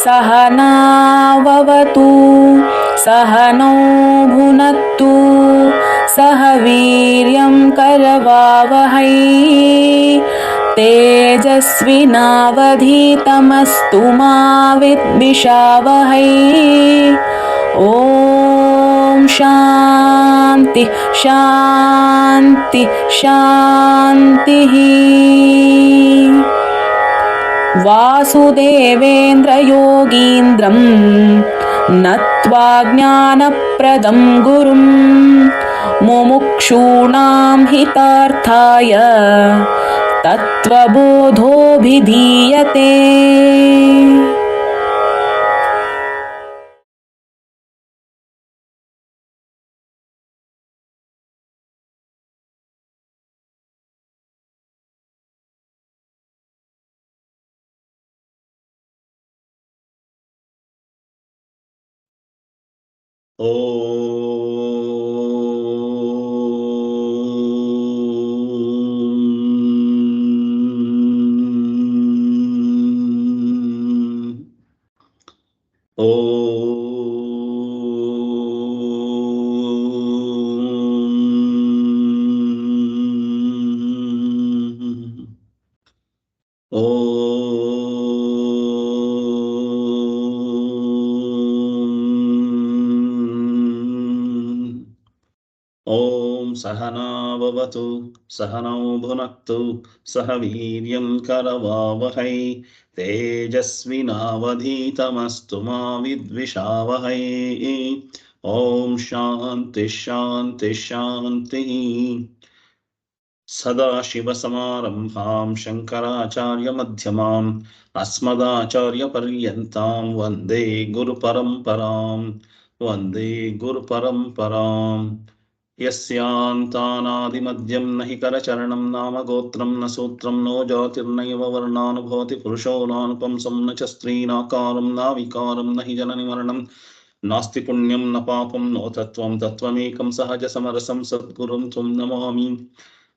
सहनाववतु सहनौ भुनक्तु सह वीर्यं करवावहै तेजस्विनावधीतमस्तु मा विद्विषावहै। ॐ शान्ति शान्ति शान्तिः। वासुदेवेन्द्रयोगीन्द्रं नत्वा ज्ञानप्रदं गुरुं मुमुक्षूणां हितार्थाय तत्त्वबोधोऽभिधीयते। सहनाववतु सहनौ भुनक्तु सह वीर्यं करवावहै तेजस्विनावधीतमस्तु मा विद्विषावहै। ॐ शान्ति शान्ति शान्तिः। सदाशिवसमारम्भां शङ्कराचार्यमध्यमाम् अस्मदाचार्यपर्यन्तां वन्दे गुरुपरम्पराम् वन्दे गुरुपरम्पराम्। यस्यान्तानादिमध्यं न हि करचरणं नाम गोत्रं न सूत्रं नो जातिर्नैव वर्णानुभवति पुरुषो नानुपंसं न च स्त्रीनाकारं नाविकारं न हि जननि मरणं नास्ति पुण्यं न पापं नो तत्त्वं तत्त्वमेकं सहजसमरसं सद्गुरुं त्वं नमामि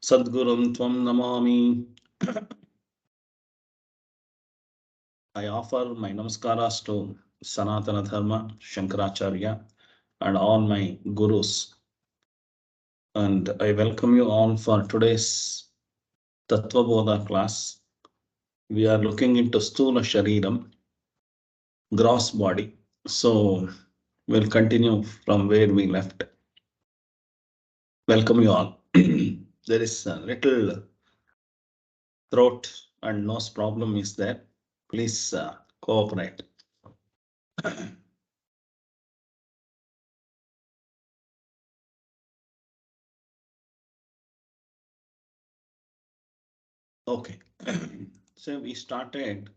सद्गुरुं त्वं Namami. I offer my namaskaras to Sanatana Dharma, Shankaracharya and all my gurus. And I welcome you all for today's Tattva Bodha class. We are looking into Sthūla Shariram, gross body. So we'll continue from where we left. Welcome you all. There is a little throat and nose problem is there. Please cooperate. Okay, so we started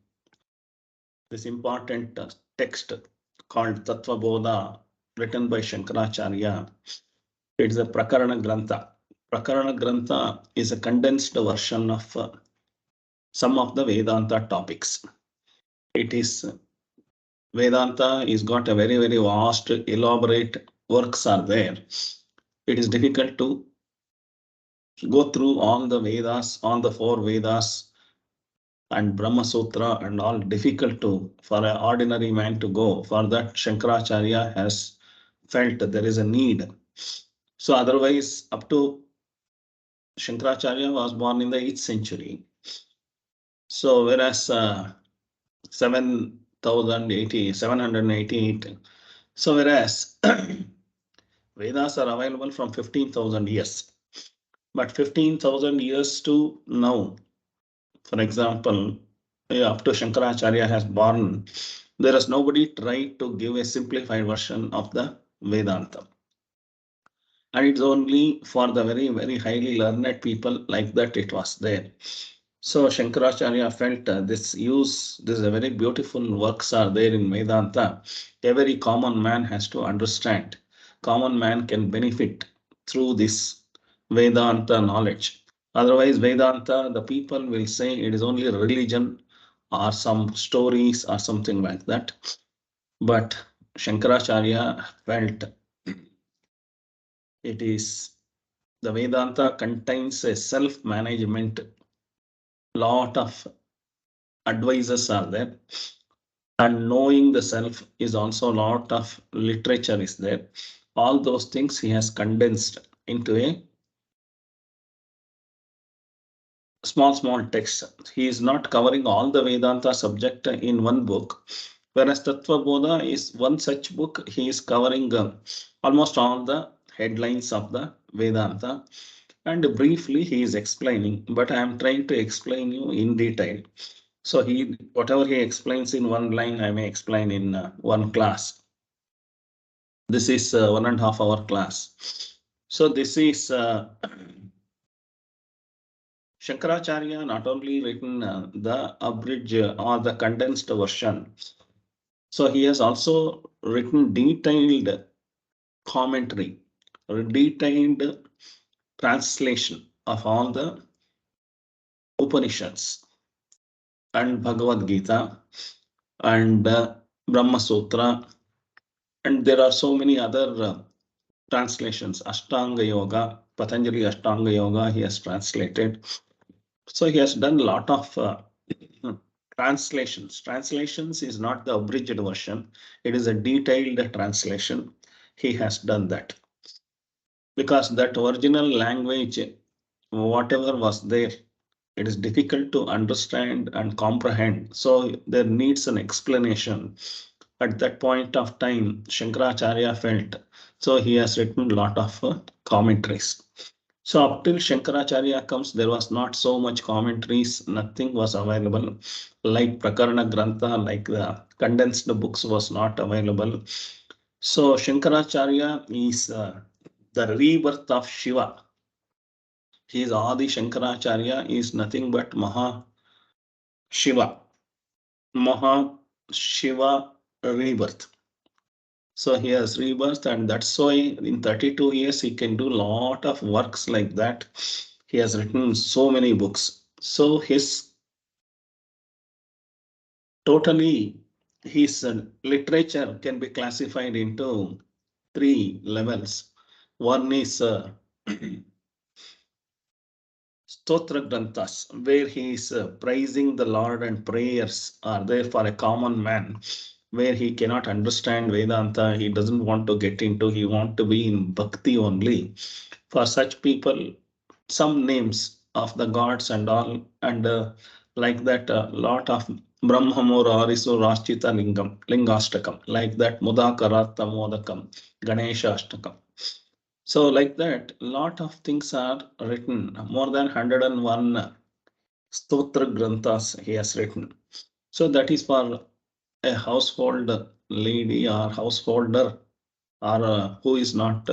this important text called Tattva Bodha, written by Shankaracharya. It's a Prakarana Grantha. Prakarana Grantha is a condensed version of some of the Vedanta topics. It is Vedanta is got a very, very vast, elaborate works are there. It is difficult to go through all the Vedas, all the 4 Vedas and Brahma Sutra and all, difficult to for an ordinary man to go. For that, Shankaracharya has felt that there is a need. So otherwise, up to Shankaracharya was born in the 8th century. So whereas 788. So whereas Vedas are available from 15,000 years. But 15,000 years to now, for example, up to Shankaracharya has born, there is nobody tried to give a simplified version of the Vedanta. And it's only for the very, very highly learned people like that it was there. So Shankaracharya felt this is a very beautiful works are there in Vedanta. Every common man has to understand. Common man can benefit through this Vedanta knowledge. Otherwise, Vedanta, the people will say it is only a religion or some stories or something like that. But Shankaracharya felt it is the Vedanta contains a self-management. Lot of advices are there, and knowing the self is also a lot of literature is there. All those things he has condensed into a small text. He is not covering all the Vedanta subject in one book, whereas Tattva Bodha is one such book. He is covering almost all the headlines of the Vedanta, and briefly he is explaining, but I am trying to explain you in detail. So whatever he explains in one line, I may explain in one class. This is 1.5 hour class. So this is Shankaracharya not only written the abridged or the condensed version, so he has also written detailed commentary, detailed translation of all the Upanishads and Bhagavad Gita and Brahma Sutra, and there are so many other translations. Ashtanga Yoga, Patanjali Ashtanga Yoga, he has translated. So he has done a lot of translations. Translations is not the abridged version. It is a detailed translation. He has done that because that original language, whatever was there, it is difficult to understand and comprehend. So there needs an explanation. At that point of time, Shankaracharya felt, so he has written a lot of commentaries. So up till Shankaracharya comes, there was not so much commentaries, nothing was available. Like Prakarana Grantha, like the condensed books was not available. So Shankaracharya is the rebirth of Shiva. He is Adi Shankaracharya, is nothing but Maha Shiva rebirth. So he has rebirth, and that's why in 32 years he can do a lot of works like that. He has written so many books. So his literature can be classified into 3 levels. One is Stotra Granthas, where he is praising the Lord, and prayers are there for a common man, where he cannot understand Vedanta, he doesn't want to get into, he wants to be in bhakti only. For such people, some names of the gods and all, and like that, a lot of Brahmamura Arisu Rashchita Lingashtakam, like that Mudakaratta Modakam, Ganesha Ashtakam. So like that, lot of things are written. More than 101 Stotra Granthas he has written. So that is for a household lady or householder, or who is not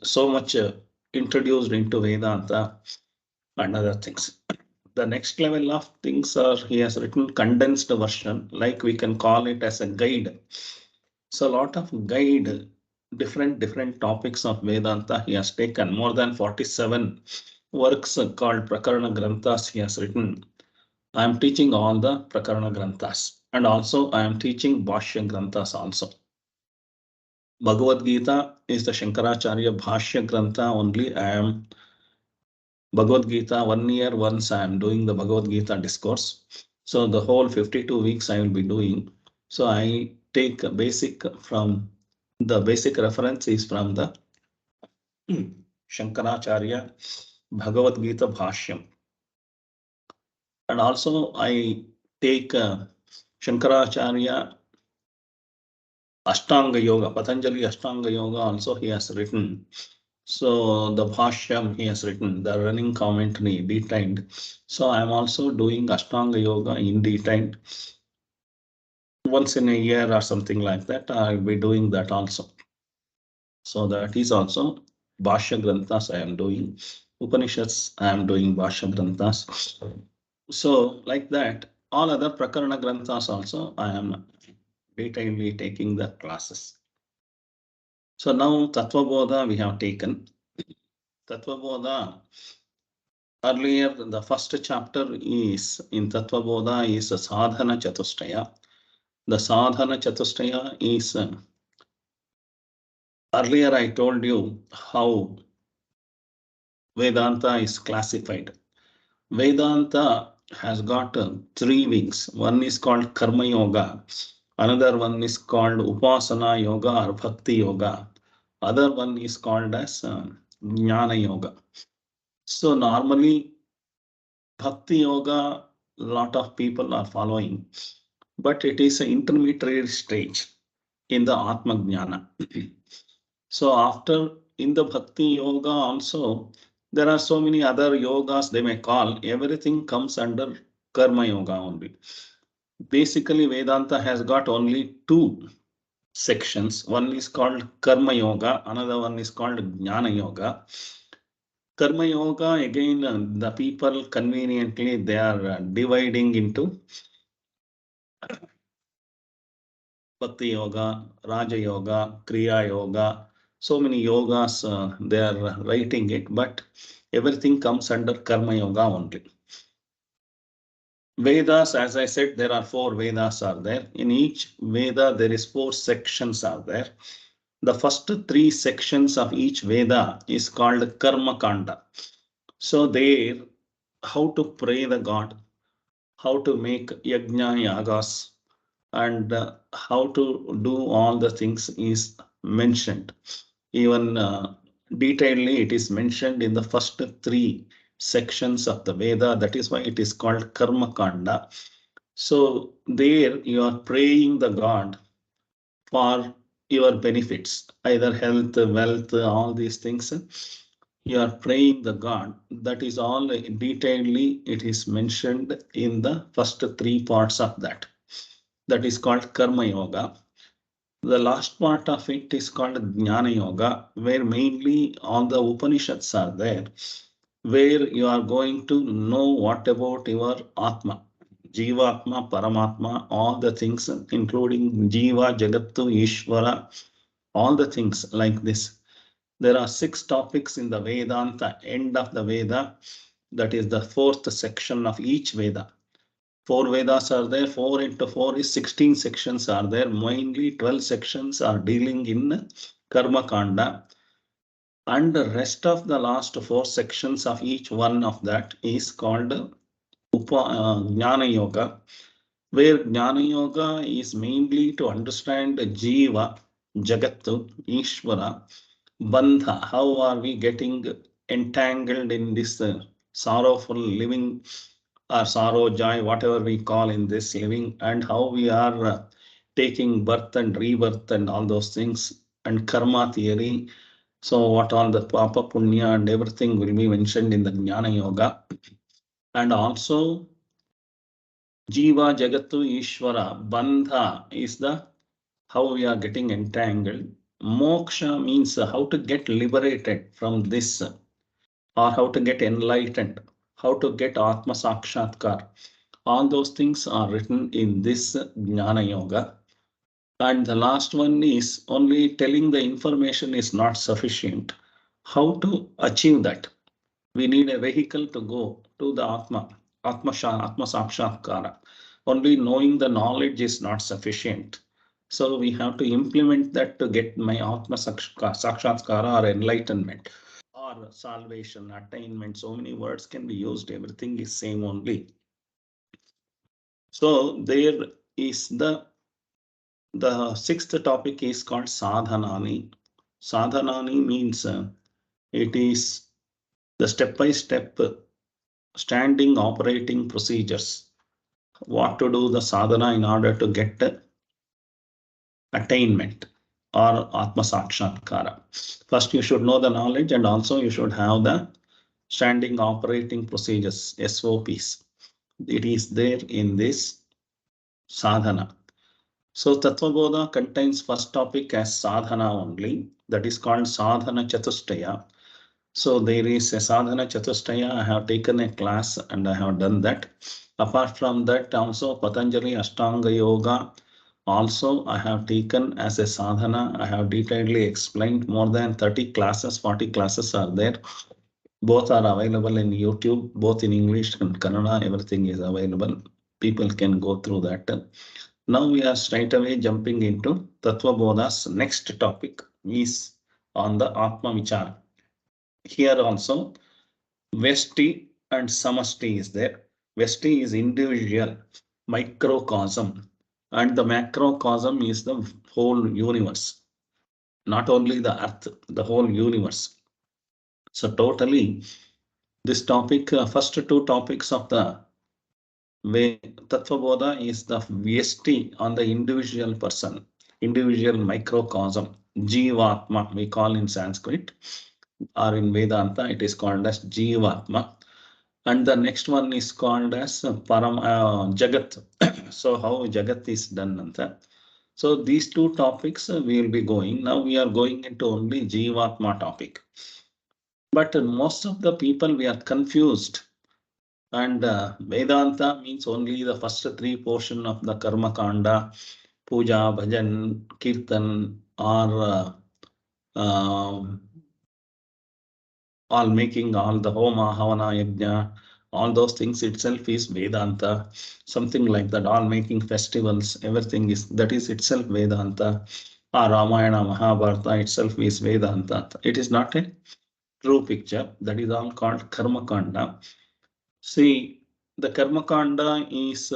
so much introduced into Vedanta and other things. The next level of things are, he has written condensed version, like we can call it as a guide. So a lot of guide, different topics of Vedanta he has taken. More than 47 works called Prakarana Granthas he has written. I am teaching all the Prakarana Granthas, and also I am teaching Bhashya Granthas also. Bhagavad Gita is the Shankaracharya Bhashya Grantha only. I am Bhagavad Gita 1 year once I am doing the Bhagavad Gita discourse. So the whole 52 weeks I will be doing. So I take a basic reference is from the Shankaracharya Bhagavad Gita Bhashyam. And also I take Shankaracharya Ashtanga Yoga, Patanjali Ashtanga Yoga also he has written. So the Bhashyam he has written, the running commentary detailed. So I am also doing Ashtanga Yoga in detailed. Once in a year or something like that, I will be doing that also. So that is also Bhashya Granthas I am doing. Upanishads I am doing Bhashya Granthas. So like that, all other Prakarana Granthas also I am detailedly taking the classes. So now Tattva Bodha we have taken. Tattva Bodha, earlier, the first chapter is in Tattva Bodha is sadhana chatushtaya. The sadhana chatushtaya is earlier I told you how Vedanta is classified. Vedanta has got three wings. One is called Karma Yoga. Another one is called Upasana Yoga or Bhakti Yoga. Other one is called as Jnana Yoga. So normally Bhakti Yoga, lot of people are following, but it is an intermediate stage in the Atma Jnana. So after in the Bhakti Yoga also, there are so many other yogas they may call. Everything comes under Karma Yoga only. Basically, Vedanta has got only two sections. One is called Karma Yoga, another one is called Jnana Yoga. Karma Yoga, again, the people conveniently they are dividing into Bhakti Yoga, Raja Yoga, Kriya Yoga. So many yogas they are writing it, but everything comes under Karma Yoga only. Vedas, as I said, there are four Vedas are there. In each Veda, there is four sections are there. The first three sections of each Veda is called Karma Kanda. So there, how to pray the God, how to make yajna yagas, and how to do all the things is mentioned. Even detailedly, it is mentioned in the first three sections of the Veda. That is why it is called Karma Kanda. So there you are praying the God for your benefits, either health, wealth, all these things. You are praying the God. That is all detailedly it is mentioned in the first three parts of that. That is called Karma Yoga. The last part of it is called Jnana Yoga, where mainly all the Upanishads are there, where you are going to know what about your Atma, Jivatma, Paramatma, all the things, including Jiva, Jagattu, Ishvara, all the things like this. There are 6 topics in the Vedanta, end of the Veda, that is the 4th section of each Veda. 4 Vedas are there, 4 into 4 is 16 sections are there. Mainly 12 sections are dealing in Karma Kanda. And the rest of the last 4 sections of each one of that is called Jnana Yoga, where Jnana Yoga is mainly to understand Jiva, Jagattu, Ishvara, Bandha. How are we getting entangled in this sorrowful living, or sorrow, joy, whatever we call in this living, and how we are taking birth and rebirth and all those things, and karma theory. So what all the papa punya and everything will be mentioned in the Jnana Yoga. And also Jiva, Jagattu, Ishvara, Bandha is the how we are getting entangled. Moksha means how to get liberated from this, or how to get enlightened, how to get ātmā sakshatkar. All those things are written in this Jnana Yoga. And the last one is only telling the information is not sufficient. How to achieve that? We need a vehicle to go to the Atma, ātmā sakshatkara. Only knowing the knowledge is not sufficient. So we have to implement that to get my ātmā sakshatkara or enlightenment or salvation, attainment. So many words can be used. Everything is same only. So there is the 6th topic is called sadhanani. Sadhanani means it is the step-by-step standing operating procedures. What to do the sadhana in order to get attainment or Atma Sakshatkara. First, you should know the knowledge, and also you should have the standing operating procedures, SOPs. It is there in this sadhana. So Tattva Bodha contains first topic as sadhana only, that is called sadhana chatushtaya. So there is a sadhana chatushtaya. I have taken a class and I have done that. Apart from that, also Patanjali Ashtanga Yoga also I have taken as a sadhana. I have detailedly explained more than 30 classes, 40 classes are there. Both are available in YouTube, both in English and Kannada, everything is available. People can go through that. Now we are straight away jumping into Tattva Bodha's next topic is on the ātmā vichāra. Here also Vyashti and Samashti is there. Vyashti is individual, microcosm, and the macrocosm is the whole universe. Not only the earth, the whole universe. So totally, this topic, first two topics of the way Tattva Bodha is the Vyashti on the individual person, individual microcosm, Jivatma, we call in Sanskrit, or in Vedanta, it is called as Jivatma. And the next one is called as Jagat. So how Jagat is done. Anta. So these two topics we will be going. Now we are going into only Jivatma topic. But most of the people, we are confused. And Vedanta means only the first three portion of the Karma Kanda, Puja, Bhajan, Kirtan, or all making all the Homa, Havana, Yajna, all those things itself is Vedanta, something like that. All making festivals, everything is, that is itself Vedanta. Or Ramayana, Mahabharata itself is Vedanta. It is not a true picture. That is all called Karma Kanda. See, the Karma Kanda is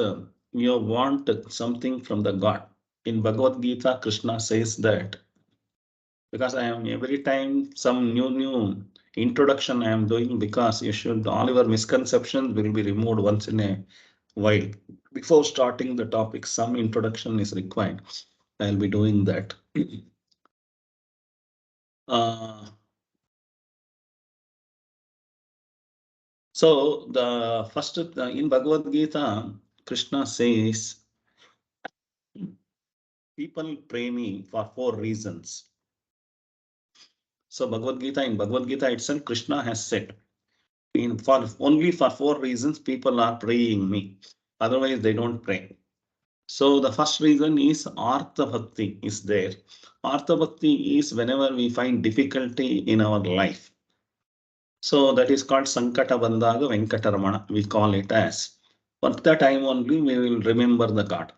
you want something from the God. In Bhagavad Gita, Krishna says that, because I am every time some new introduction I am doing, because you should, all your misconceptions will be removed once in a while. Before starting the topic, some introduction is required. I'll be doing that. So the first in Bhagavad Gita, Krishna says, people pray me for 4 reasons. So in Bhagavad Gita itself, Krishna has said, only for 4 reasons people are praying me. Otherwise, they don't pray. So the first reason is Artha Bhakti is there. Artha Bhakti is whenever we find difficulty in our life. So that is called Sankata Bandhaga Venkataramana, we call it as. For that time only we will remember the God.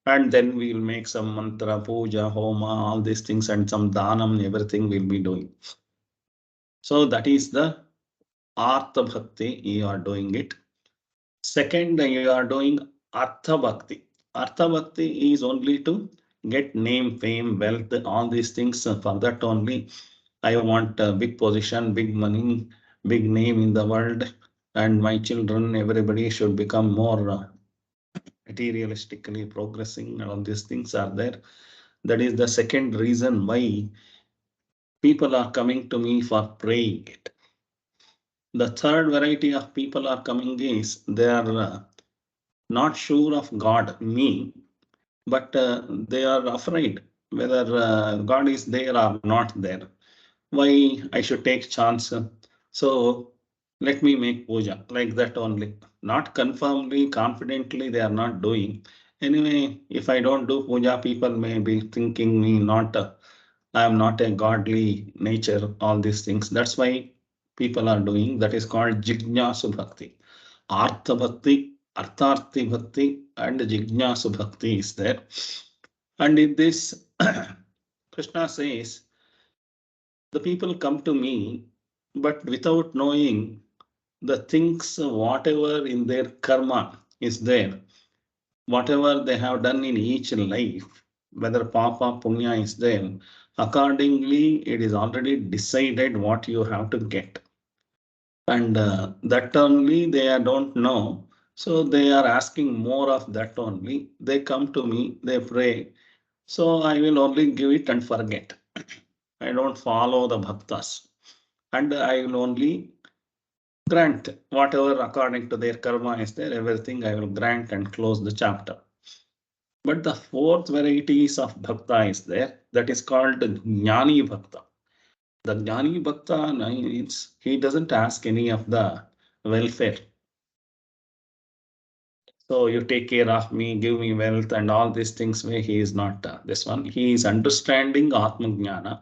And then we will make some mantra, puja, homa, all these things, and some dhanam, everything we'll be doing. So that is the Artha Bhakti, you are doing it. Second, you are doing Artha Bhakti. Artha Bhakti is only to get name, fame, wealth, all these things. For that only, I want a big position, big money, big name in the world, and my children, everybody should become more materialistically progressing. All these things are there. That is the second reason why people are coming to me for praying it. The third variety of people are coming is they are not sure of God, me, but they are afraid whether God is there or not there. Why I should take chance? So let me make puja, like that only. Not confirmly, confidently, they are not doing. Anyway, if I don't do puja, people may be thinking me not, I am not a godly nature, all these things. That's why people are doing. That is called Jignasu Bhakti. Artha Bhakti, Artharthi Bhakti, and Jignasu Bhakti is there. And in this, Krishna says, the people come to me, but without knowing the things, whatever in their karma is there, whatever they have done in each life, whether papa, punya is there, accordingly, it is already decided what you have to get. And that only they don't know. So they are asking more of that only. They come to me, they pray. So I will only give it and forget. I don't follow the bhaktas. And I will only grant whatever according to their karma is there, everything I will grant and close the chapter. But the fourth varieties of bhakta is there, that is called Jnani Bhakta. The Jnani Bhakta, he doesn't ask any of the welfare. So you take care of me, give me wealth and all these things. He is not this one. He is understanding Atma Jnana.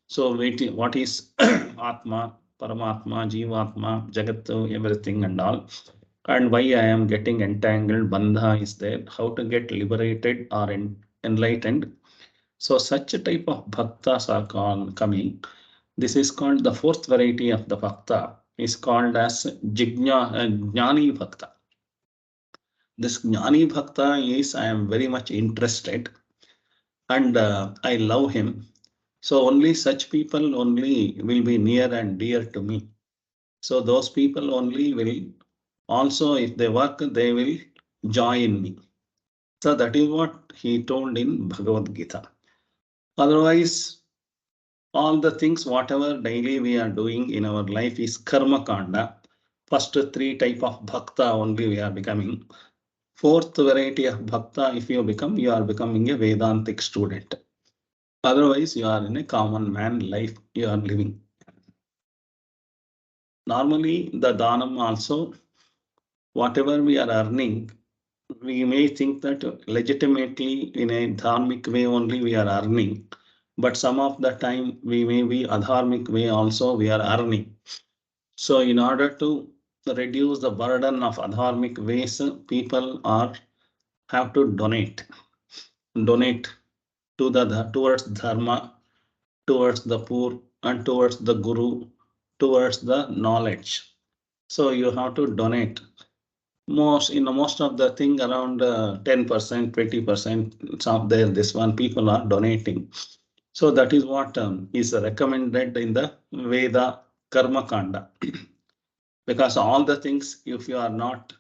So what is Atma? Paramatma, Jivatma, Jagat, everything and all. And why I am getting entangled, bandha is there, how to get liberated or enlightened. So such a type of bhaktas are coming. This is called the fourth variety of the bhakta, is called as Jnani Bhakta. This Jnani Bhakta is, I am very much interested and I love him. So only such people only will be near and dear to me. So those people only will also, if they work, they will join me. So that is what he told in Bhagavad Gita. Otherwise, all the things, whatever daily we are doing in our life is karma kanda. First three type of bhakta only we are becoming. Fourth variety of bhakta, if you become, you are becoming a Vedantic student. Otherwise, you are in a common man life you are living. Normally, the dhanam also, whatever we are earning, we may think that legitimately in a dharmic way only we are earning, but some of the time we may be adharmic way also we are earning. So in order to reduce the burden of adharmic ways, people have to donate to towards dharma, towards the poor, and towards the guru, towards the knowledge. So you have to donate. Most of the thing around 10%, 20% of this one people are donating. So that is what is recommended in the Veda Karma Kanda. Because all the things, if you are not,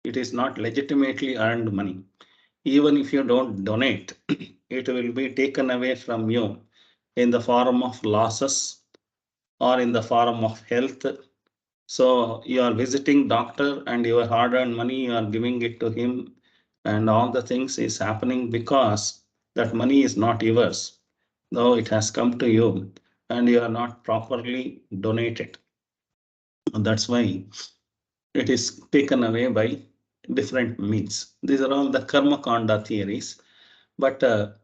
it is not legitimately earned money. Even if you don't donate, it will be taken away from you in the form of losses or in the form of health. So you are visiting doctor and your hard-earned money, you are giving it to him, and all the things is happening because that money is not yours, though it has come to you and you are not properly donated. And that's why it is taken away by different means. These are all the karma kanda theories. But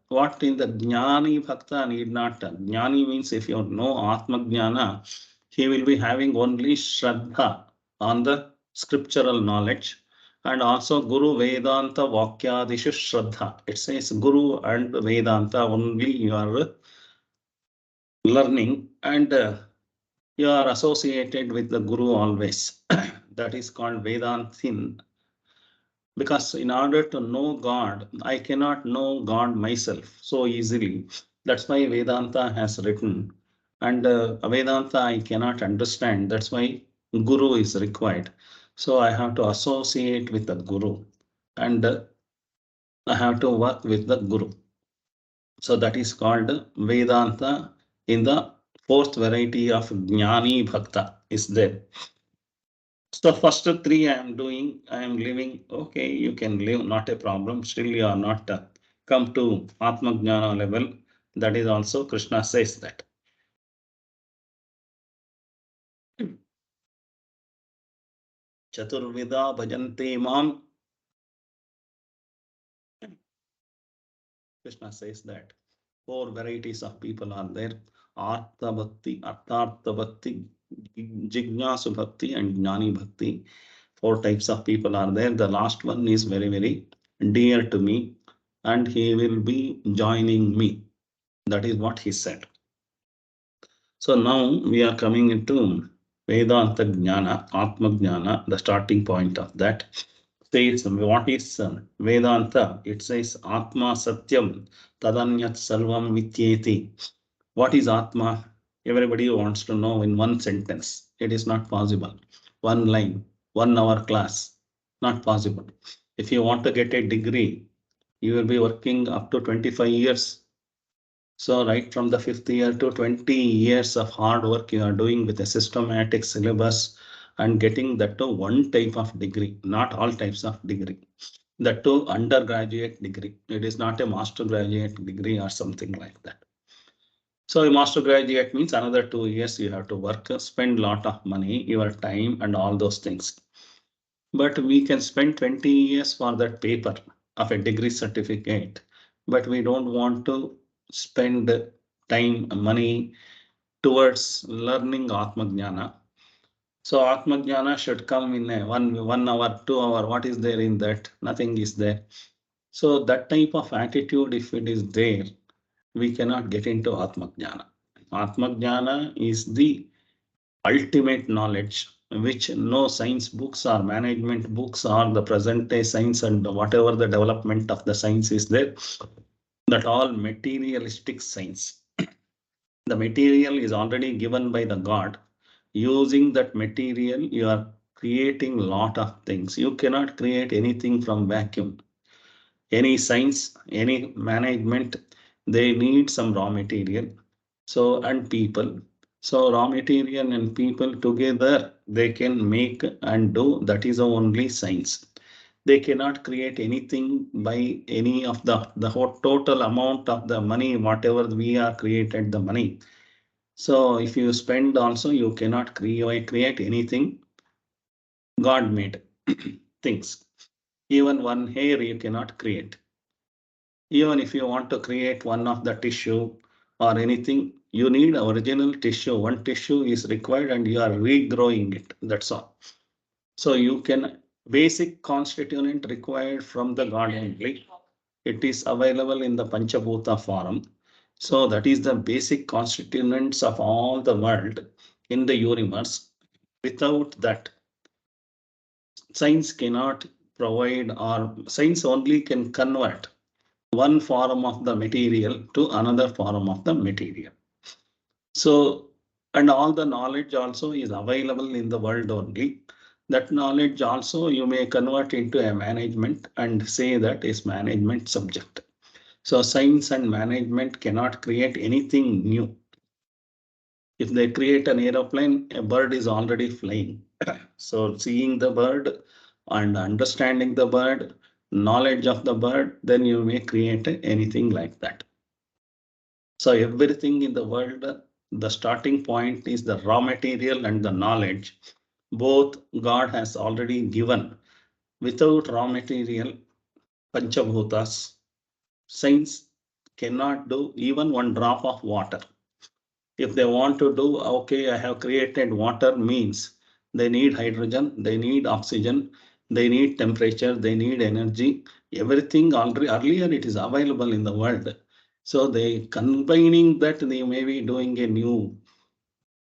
what in the Jnani Bhakta need not. Jnani means if you know ātmā jnana, he will be having only Shraddha on the scriptural knowledge, and also Guru Vedanta Vakyadishu Shraddha. It says Guru and Vedanta only you are learning, and you are associated with the Guru always. That is called Vedantin. Because in order to know God, I cannot know God myself so easily. That's why Vedanta has written. And Vedanta I cannot understand. That's why Guru is required. So I have to associate with the Guru. And I have to work with the Guru. So that is called Vedanta in the fourth variety of Jnani Bhakta is there. So first three I am doing, I am living, okay, you can live, not a problem. Still you are not come to ātmā jnana level. That is also Krishna says that. Chaturvida bhajante mam. Krishna says that. Four varieties of people are there. Artha bhakti, Arthartha bhakti, Jignasu bhakti and Jnani bhakti. Four types of people are there. The last one is very, very dear to me, and he will be joining me. That is what he said. So now we are coming into Vedanta Jnana, ātmā jnana, the starting point of that. Says what is Vedanta? It says ātmā satyaṁ tadanyat sarvam vityeti. What is ātmā? Everybody wants to know in one sentence. It is not possible. One line, 1 hour class, not possible. If you want to get a degree, you will be working up to 25 years. So right from the 5th year to 20 years of hard work you are doing with a systematic syllabus and getting that to one type of degree, not all types of degree. That to undergraduate degree. It is not a master graduate degree or something like that. So a master graduate means another 2 years you have to work, spend a lot of money, your time and all those things. But we can spend 20 years for that paper of a degree certificate, but we don't want to spend time, money towards learning ātmā jnana. So ātmā jnana should come in a 1 hour, 2 hour. What is there in that? Nothing is there. So that type of attitude, if it is there, we cannot get into ātmā jnana. Ātmā jnana is the ultimate knowledge, which no science books or management books or the present day science and whatever the development of the science is there, that all materialistic science. The material is already given by the God. Using that material, you are creating a lot of things. You cannot create anything from vacuum. Any science, any management, they need some raw material. So, and people. So raw material and people together, they can make and do. That is only science. They cannot create anything by any of the whole total amount of the money, whatever we are created the money. So if you spend also, you cannot create anything. God made things. Even one hair you cannot create. Even if you want to create one of the tissue or anything, you need original tissue. One tissue is required and you are regrowing it. That's all. So you can basic constituent required from the God only. It is available in the Panchabhuta form. So that is the basic constituents of all the world in the universe. Without that, science cannot provide, or science only can convert one form of the material to another form of the material. So, and all the knowledge also is available in the world only. That knowledge also you may convert into a management and say that is management subject. So science and management cannot create anything new. If they create an aeroplane, a bird is already flying. So seeing the bird and understanding the bird, knowledge of the bird, then you may create anything like that. So everything in the world, the starting point is the raw material and the knowledge. Both God has already given. Without raw material, Panchabhutas, science cannot do even one drop of water. If they want to do, okay, I have created water, means they need hydrogen, they need oxygen, they need temperature, they need energy. Everything already earlier it is available in the world. So they combining that, they may be doing a new,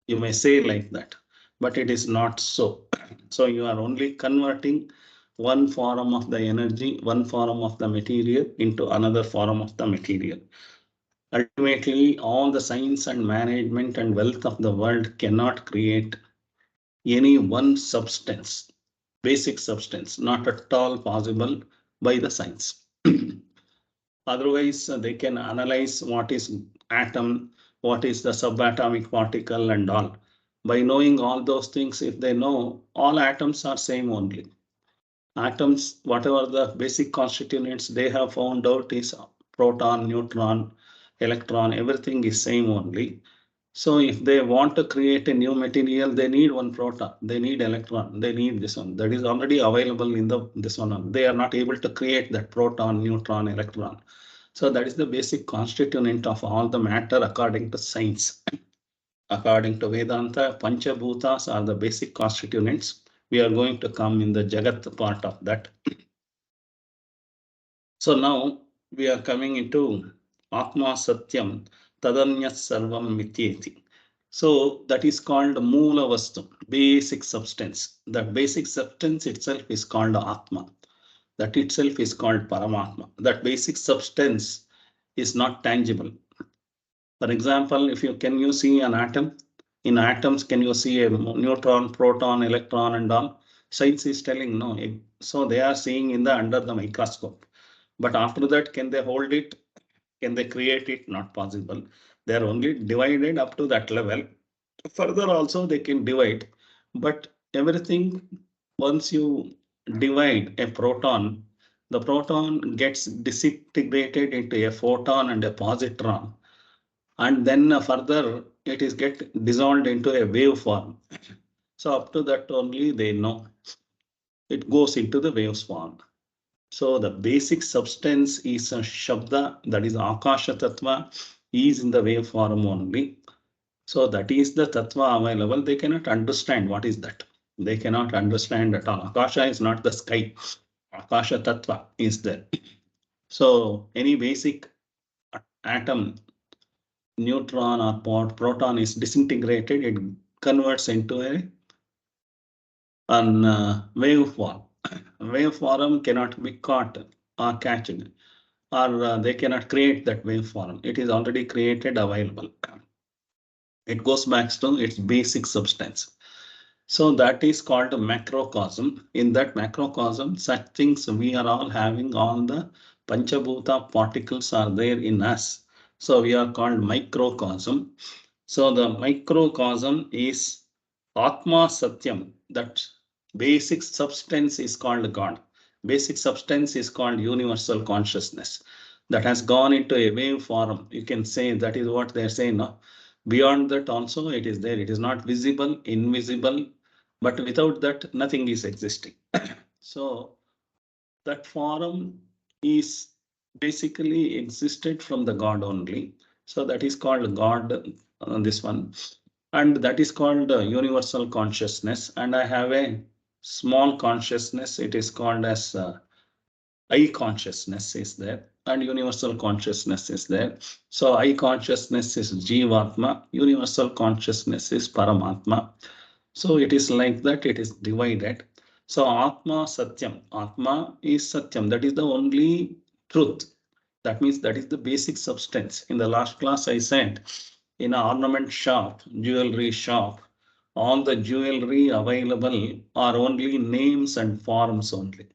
you may say like that, but it is not so. So you are only converting one form of the energy, one form of the material into another form of the material. Ultimately, all the science and management and wealth of the world cannot create any one substance, basic substance, not at all possible by the science. Otherwise, they can analyze what is atom, what is the subatomic particle and all. By knowing all those things, if they know all atoms are same only. Atoms, whatever the basic constituents they have found out is proton, neutron, electron, everything is same only. So if they want to create a new material, they need one proton, they need electron, they need this one. That is already available in this one. They are not able to create that proton, neutron, electron. So that is the basic constituent of all the matter according to science. According to Vedanta, Panchabhutas are the basic constituents. We are going to come in the Jagat part of that. So now we are coming into ātmā satyaṁ tadanyat sarvam mityeti. So that is called Moola Vastu, basic substance. That basic substance itself is called ātmā. That itself is called Paramatma. That basic substance is not tangible. For example, if you can you see an atom? In atoms, can you see a neutron, proton, electron, and all? Science is telling no. So they are seeing in the under the microscope. But after that, can they hold it? Can they create it? Not possible. They are only divided up to that level. Further also they can divide. But everything, once you divide a proton, the proton gets disintegrated into a photon and a positron. And then further it is get dissolved into a wave form. So up to that only they know. It goes into the wave form. So the basic substance is a Shabda, that is Akasha Tattva, is in the wave form only. So that is the tattva available. They cannot understand what is that. They cannot understand at all. Akasha is not the sky. Akasha tattva is there. So any basic atom, neutron or proton is disintegrated, it converts into an wave form. Wave form cannot be caught or catched, or they cannot create that wave form. It is already created, available. It goes back to its basic substance. So that is called a macrocosm. In that macrocosm, such things we are all having, all the panchabhuta particles are there in us. So we are called microcosm. So the microcosm is ātmā satyaṁ. That basic substance is called God. Basic substance is called universal consciousness. That has gone into a wave form. You can say that is what they are saying. No? Beyond that also it is there. It is not visible, invisible, but without that nothing is existing. So that form is basically existed from the God only. So that is called God, this one. And that is called universal consciousness. And I have a small consciousness. It is called as I consciousness is there, and universal consciousness is there. So I consciousness is Jivatma, universal consciousness is Paramatma. So it is like that, it is divided. So ātmā satyam, ātmā is satyam, that is the only truth. That means that is the basic substance. In the last class I said, in an ornament shop, jewelry shop, all the jewelry available are only names and forms only.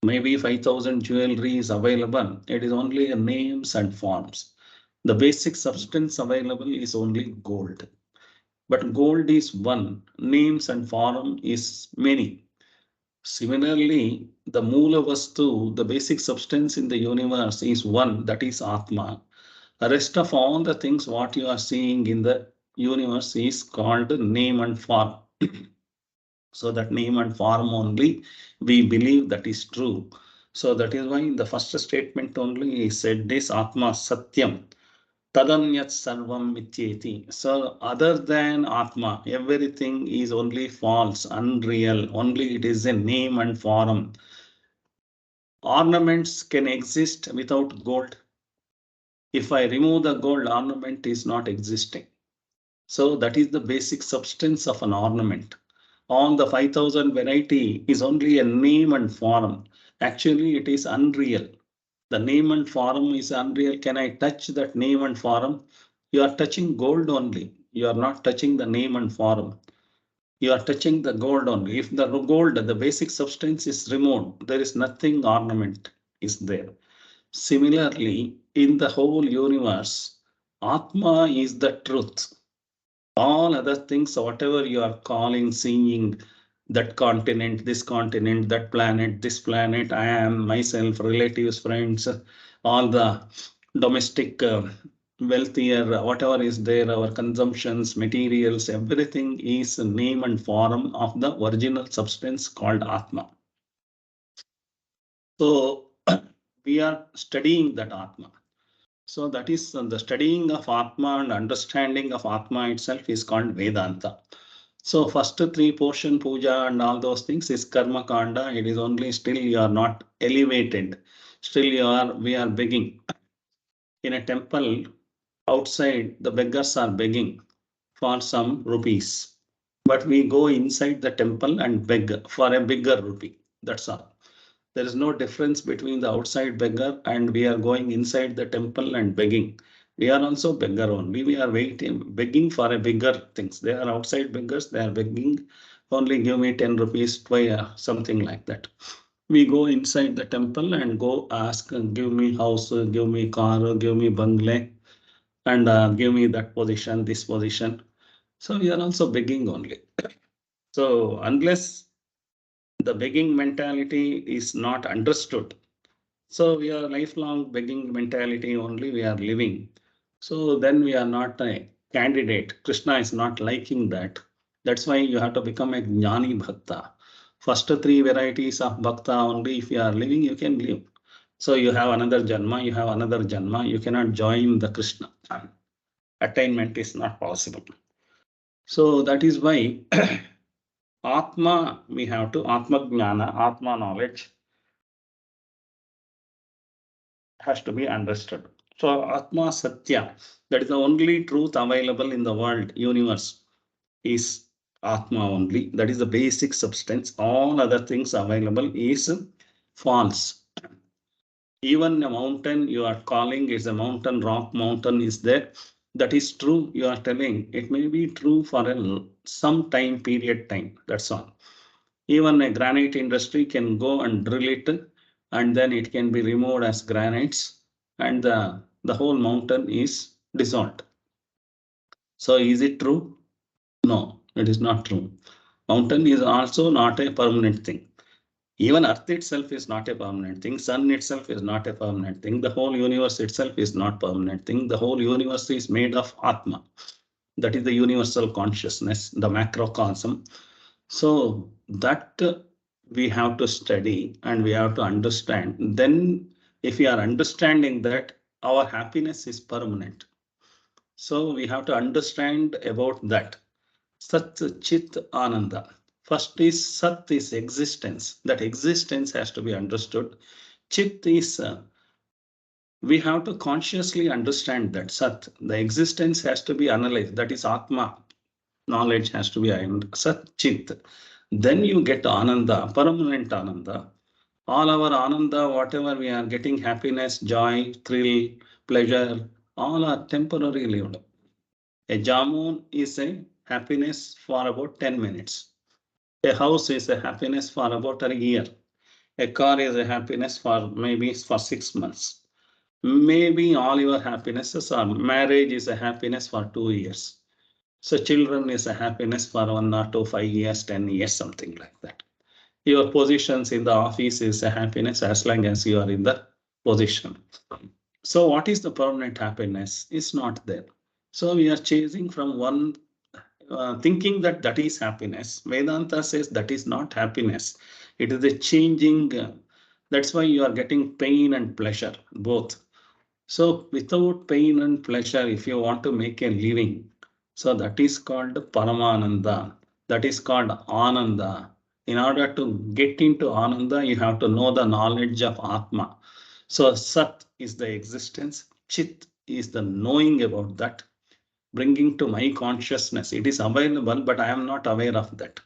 Maybe 5,000 jewelry is available. It is only names and forms. The basic substance available is only gold. But gold is one, names and form is many. Similarly, the Moola Vastu, the basic substance in the universe is one, that is ātmā. The rest of all the things what you are seeing in the universe is called name and form. So that name and form only we believe that is true. So that is why in the first statement only he said this ātmā satyaṁ. Tadanyat sarvam mityeti. So other than Atma, everything is only false, unreal, only it is a name and form. Ornaments can exist without gold. If I remove the gold, ornament is not existing. So that is the basic substance of an ornament. All the 5,000 variety is only a name and form. Actually, it is unreal. The name and form is unreal. Can I touch that name and form? You are touching gold only. You are not touching the name and form. You are touching the gold only. If the gold, the basic substance is removed, there is nothing ornament is there. Similarly, in the whole universe, Atma is the truth. All other things, whatever you are calling, seeing, that continent, this continent, that planet, this planet, I am, myself, relatives, friends, all the domestic wealthier, whatever is there, our consumptions, materials, everything is a name and form of the original substance called Atma. So we are studying that Atma. So that is the studying of Atma and understanding of Atma itself is called Vedanta. So first three portion puja and all those things is karma kanda. It is only still you are not elevated. Still we are begging. In a temple outside, the beggars are begging for some rupees. But we go inside the temple and beg for a bigger rupee. That's all. There is no difference between the outside beggar and we are going inside the temple and begging. We are also beggar only. We are waiting, begging for a bigger things. They are outside beggars. They are begging, only give me 10 rupees, something like that. We go inside the temple and go ask, give me house, give me car, give me bungalow, and give me that position, this position. So we are also begging only. So unless the begging mentality is not understood, so we are lifelong begging mentality only we are living. So then we are not a candidate. Krishna is not liking that. That's why you have to become a jnani bhakta. First three varieties of bhakta only if you are living, you can live. So you have another janma, you have another janma. You cannot join the Krishna. attainment is not possible. So that is why ātmā, we have to ātmā jnana, ātmā knowledge has to be understood. So ātmā satya, that is the only truth available in the world, universe, is ātmā only. That is the basic substance. All other things available is false. Even a mountain you are calling is a mountain, rock mountain is there. That is true, you are telling. It may be true for some time period time, that's all. Even a granite industry can go and drill it, and then it can be removed as granites, and the whole mountain is dissolved. So is it true? No, it is not true. Mountain is also not a permanent thing. Even earth itself is not a permanent thing. Sun itself is not a permanent thing. The whole universe itself is not permanent thing. The whole universe is made of ātmā. That is the universal consciousness, the macrocosm. So that we have to study and we have to understand. Then if we are understanding that, our happiness is permanent. So we have to understand about that. Sat, Chit, Ananda. First is Sat is existence. That existence has to be understood. Chit is, we have to consciously understand that Sat, the existence has to be analyzed. That is ātmā. Knowledge has to be Sat, Chit. Then you get Ananda, permanent Ananda. All our Ananda, whatever we are getting, happiness, joy, thrill, pleasure, all are temporarily lived. A jamun is a happiness for about 10 minutes. A house is a happiness for about a year. A car is a happiness for maybe for 6 months. Maybe all your happinesses are, marriage is a happiness for 2 years. So children is a happiness for 1 or 2, 5 years, 10 years, something like that. Your positions in the office is a happiness as long as you are in the position. So what is the permanent happiness? It's not there. So we are chasing from one, thinking that that is happiness. Vedanta says that is not happiness. It is a changing. That's why you are getting pain and pleasure, both. So without pain and pleasure, if you want to make a living, so that is called Paramananda. That is called Ananda. In order to get into Ananda, you have to know the knowledge of ātmā. So Sat is the existence. Chit is the knowing about that, bringing to my consciousness. It is available, but I am not aware of that.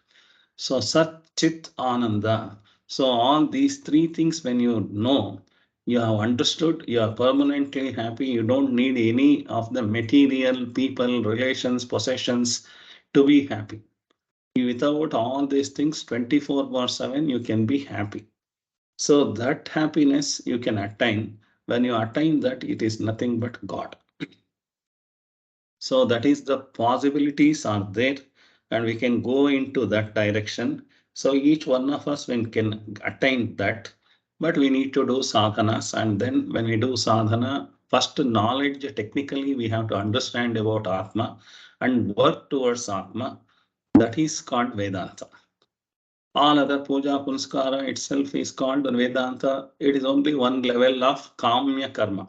So Sat, Chit, Ananda. So all these three things, when you know, you have understood, you are permanently happy. You don't need any of the material, people, relations, possessions to be happy. Without all these things, 24/7, you can be happy. So that happiness you can attain. When you attain that, it is nothing but God. So that is the possibilities are there, and we can go into that direction. So each one of us can attain that, but we need to do sadhanas. And then when we do sadhana, first knowledge, technically we have to understand about ātmā and work towards ātmā. That is called Vedanta. All other puja, punskara itself is called Vedanta. It is only one level of kamya karma.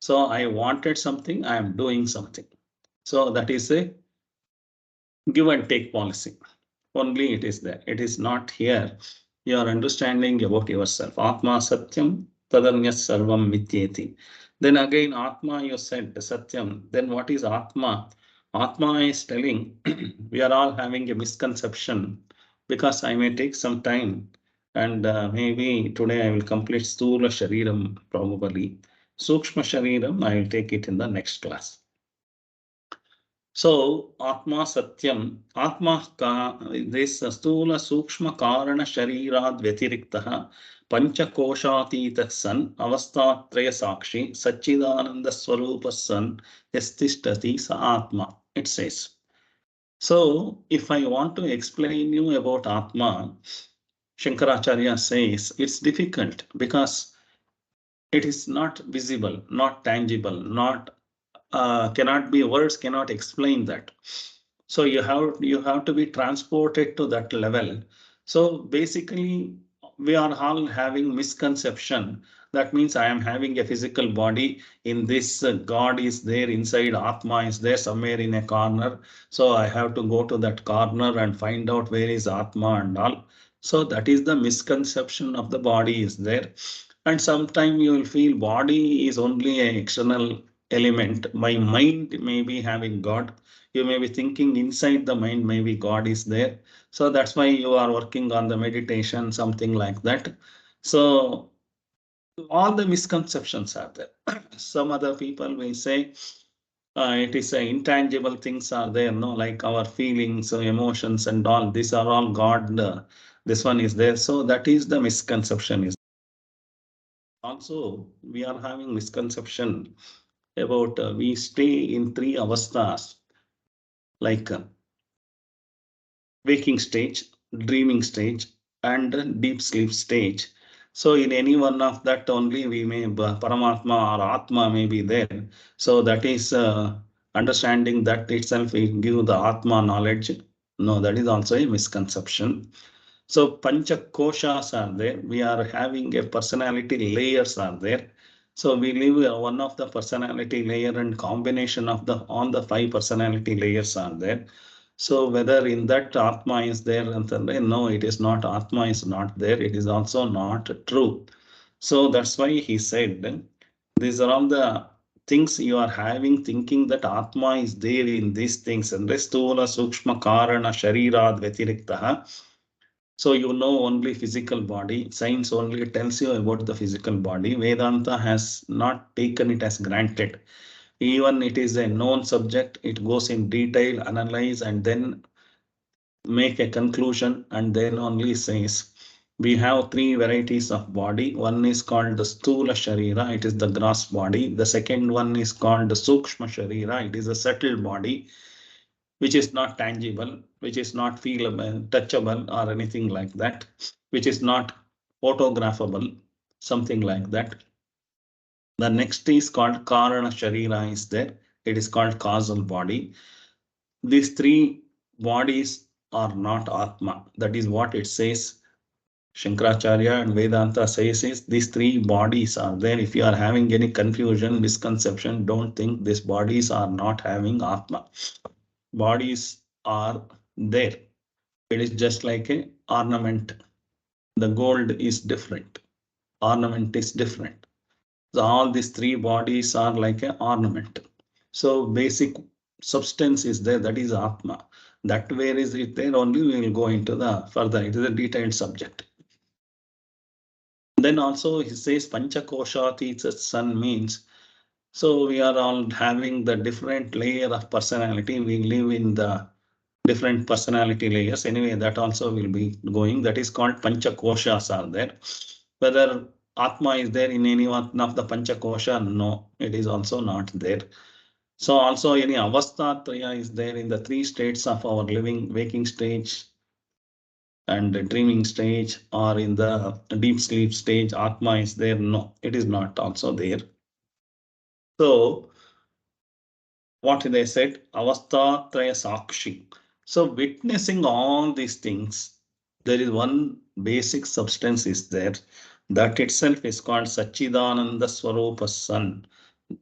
So I wanted something, I am doing something. So that is a give and take policy. Only it is there. It is not here. You are understanding about yourself. Ātmā satyaṁ tadanyas sarvam mityeti. Then again, ātmā you said satyaṁ. Then what is ātmā? Ātmā is telling we are all having a misconception, because I may take some time, and maybe today I will complete Sthūla śarīram probably. Sūkṣma śarīram I will take it in the next class. So ātmā satyaṁ, ātmā this Sthūla sūkṣma kāraṇa śarīrād vyatiriktaḥ pañcakōśātītaḥ san avasthātraya sākṣī Sacchidānanda svarūpaḥ san yastiṣṭati sa ātmā. It says. So if I want to explain you about ātmā, Shankaracharya says it's difficult because it is not visible, not tangible, not cannot be, words cannot explain that. So you have to be transported to that level. So basically we are all having misconception. That means I am having a physical body. In this, God is there inside, Atma is there somewhere in a corner. So I have to go to that corner and find out where is Atma and all. So that is the misconception of the body is there. And sometimes you will feel body is only an external element. My mind may be having God. You may be thinking inside the mind, maybe God is there. So that's why you are working on the meditation, something like that. So all the misconceptions are there. Some other people will say it is intangible things are there, no, like our feelings, emotions, and all. These are all God. This one is there. So that is the misconception. Is also we are having misconception about we stay in three avasthas, like waking stage, dreaming stage, and deep sleep stage. So in any one of that only we may Paramatma or Atma may be there. So that is understanding that itself will give the Atma knowledge. No, that is also a misconception. So pañcakōśās are there. We are having a personality layers are there. So we live one of the personality layer and combination of the all the 5 personality layers are there. So whether in that Atma is there, and no, it is not. Atma is not there. It is also not true. So that's why he said, these are all the things you are having, thinking that Atma is there in these things. And Sthūla, sūkṣma, kāraṇa, śarīrād, vyatiriktaḥ. So you know only physical body. Science only tells you about the physical body. Vedanta has not taken it as granted. Even it is a known subject, it goes in detail, analyze, and then make a conclusion, and then only says we have 3 varieties of body. One is called the Sthūla śarīra, it is the gross body. The second one is called the sūkṣma śarīra, it is a subtle body, which is not tangible, which is not feelable, touchable, or anything like that, which is not photographable, something like that. The next is called kāraṇa śarīra is there. It is called causal body. These 3 bodies are not ātmā. That is what it says. Shankaracharya and Vedanta says is these 3 bodies are there. If you are having any confusion, misconception, don't think these bodies are not having ātmā. Bodies are there. It is just like a ornament. The gold is different. Ornament is different. So all these 3 bodies are like an ornament. So basic substance is there. That is ātmā. That where is it there only we will go into the further. It is a detailed subject. Then also he says pañcakōśātītaḥ sun means. So we are all having the different layer of personality. We live in the different personality layers. Anyway, that also will be going. That is called pañcakōśās are there. Whether Atma is there in any one of the pañcakōśā? No, it is also not there. So also any Avasthātraya is there in the 3 states of our living, waking stage and dreaming stage, or in the deep sleep stage. Atma is there? No, it is not also there. So what they said, Avasthātraya sākṣī. So witnessing all these things, there is one basic substance is there. That itself is called Sacchidānanda svarūpaḥ sun.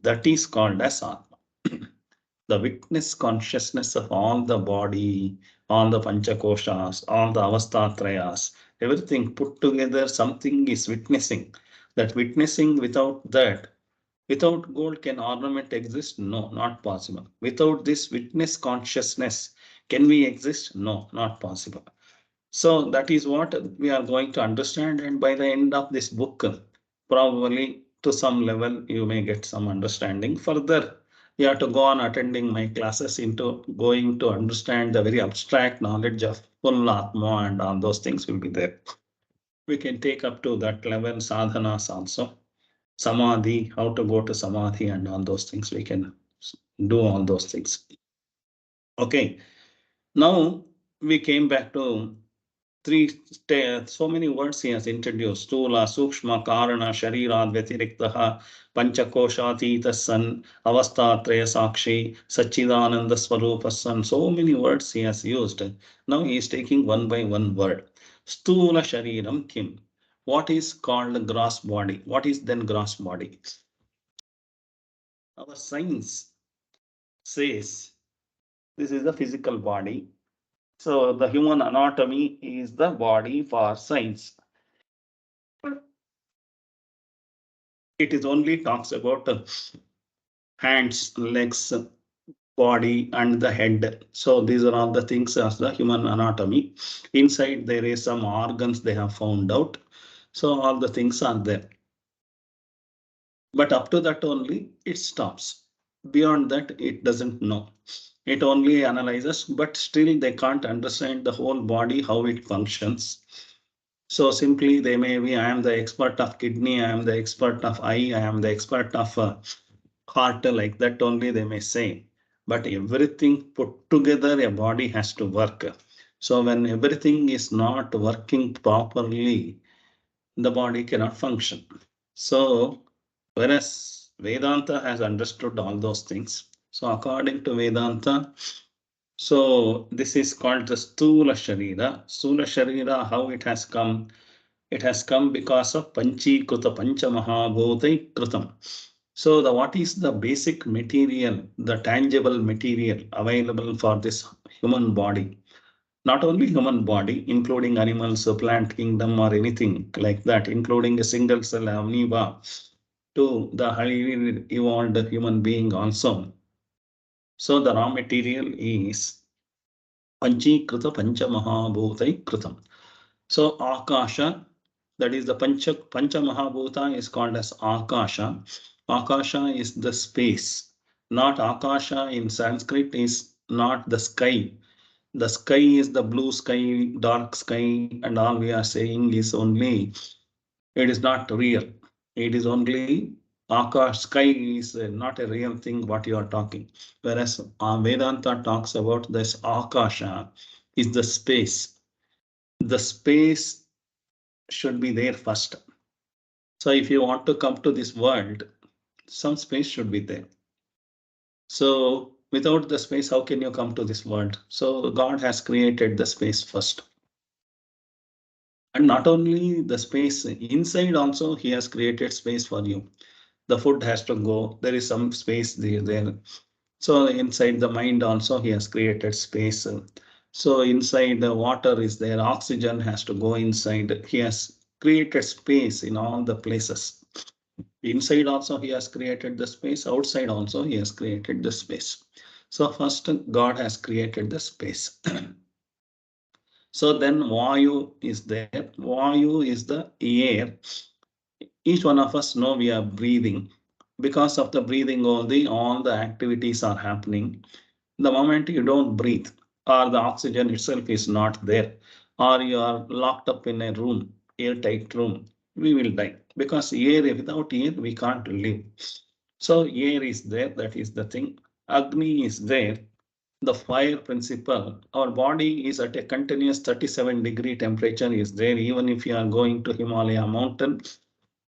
That is called as ātmā. The witness consciousness of all the body, all the pañcakōśās, all the avasthātrayas, everything put together, something is witnessing. That witnessing, without that, without gold, can ornament exist? No, not possible. Without this witness consciousness, can we exist? No, not possible. So that is what we are going to understand. And by the end of this book, probably to some level, you may get some understanding. Further, you have to go on attending my classes into going to understand the very abstract knowledge of full ātmā, and all those things will be there. We can take up to that level sadhanas also. Samadhi, how to go to samadhi, and all those things. We can do all those things. Okay, now we came back to 3, so many words he has introduced. Sthūla, sūkṣma, kāraṇa, śarīrād, vyatiriktaḥ, pañcakōśātītaḥ san, avasthātraya sākṣī, Sacchidānanda svarūpaḥ san. So many words he has used. Now he is taking one by one word. Sthūla śarīram kim. what is called gross body? What is then gross body? Our science says this is the physical body. So the human anatomy is the body for science. It is only talks about hands, legs, body and the head. So these are all the things as the human anatomy. Inside there is some organs they have found out. So all the things are there. But up to that only it stops. Beyond that it doesn't know. It only analyzes, but still they can't understand the whole body, how it functions. So simply they may be, I am the expert of kidney, I am the expert of eye, I am the expert of heart, like that only they may say. But everything put together, a body has to work. So when everything is not working properly, the body cannot function. So whereas Vedanta has understood all those things. So according to Vedanta, so this is called the Sthūla śarīra. Sthūla śarīra, how it has come? It has come because of pañcakōśātītaḥ pañcamahabhūtai kritam. So what is the basic material, the tangible material available for this human body? Not only human body, including animals, plant kingdom or anything like that, including a single cell amoeba to the highly evolved human being also. So the raw material is pañcakōśātītaḥ pañcamahabhūtai kritam. So akasha, that is the pancha mahabhuta is called as akasha. Akasha is the space. Not akasha in Sanskrit is not the sky. The sky is the blue sky, dark sky, and all we are saying is only, it is not real. It is only Akash, sky is not a real thing what you are talking. Whereas Vedanta talks about this Akasha is the space. The space should be there first. So if you want to come to this world, some space should be there. So without the space, how can you come to this world? So God has created the space first. And not only the space, inside also he has created space for you. The food has to go, there is some space there. So inside the mind also he has created space. So inside the water is there, oxygen has to go inside. He has created space in all the places. Inside also he has created the space, outside also he has created the space. So first God has created the space. So then Vayu is there. Vayu is the air. Each one of us know we are breathing. Because of the breathing only, all the activities are happening. The moment you don't breathe, or the oxygen itself is not there, or you are locked up in a room, airtight room, we will die. Because air, without air, we can't live. So air is there, that is the thing. Agni is there, the fire principle. Our body is at a continuous 37-degree temperature is there, even if you are going to Himalaya mountain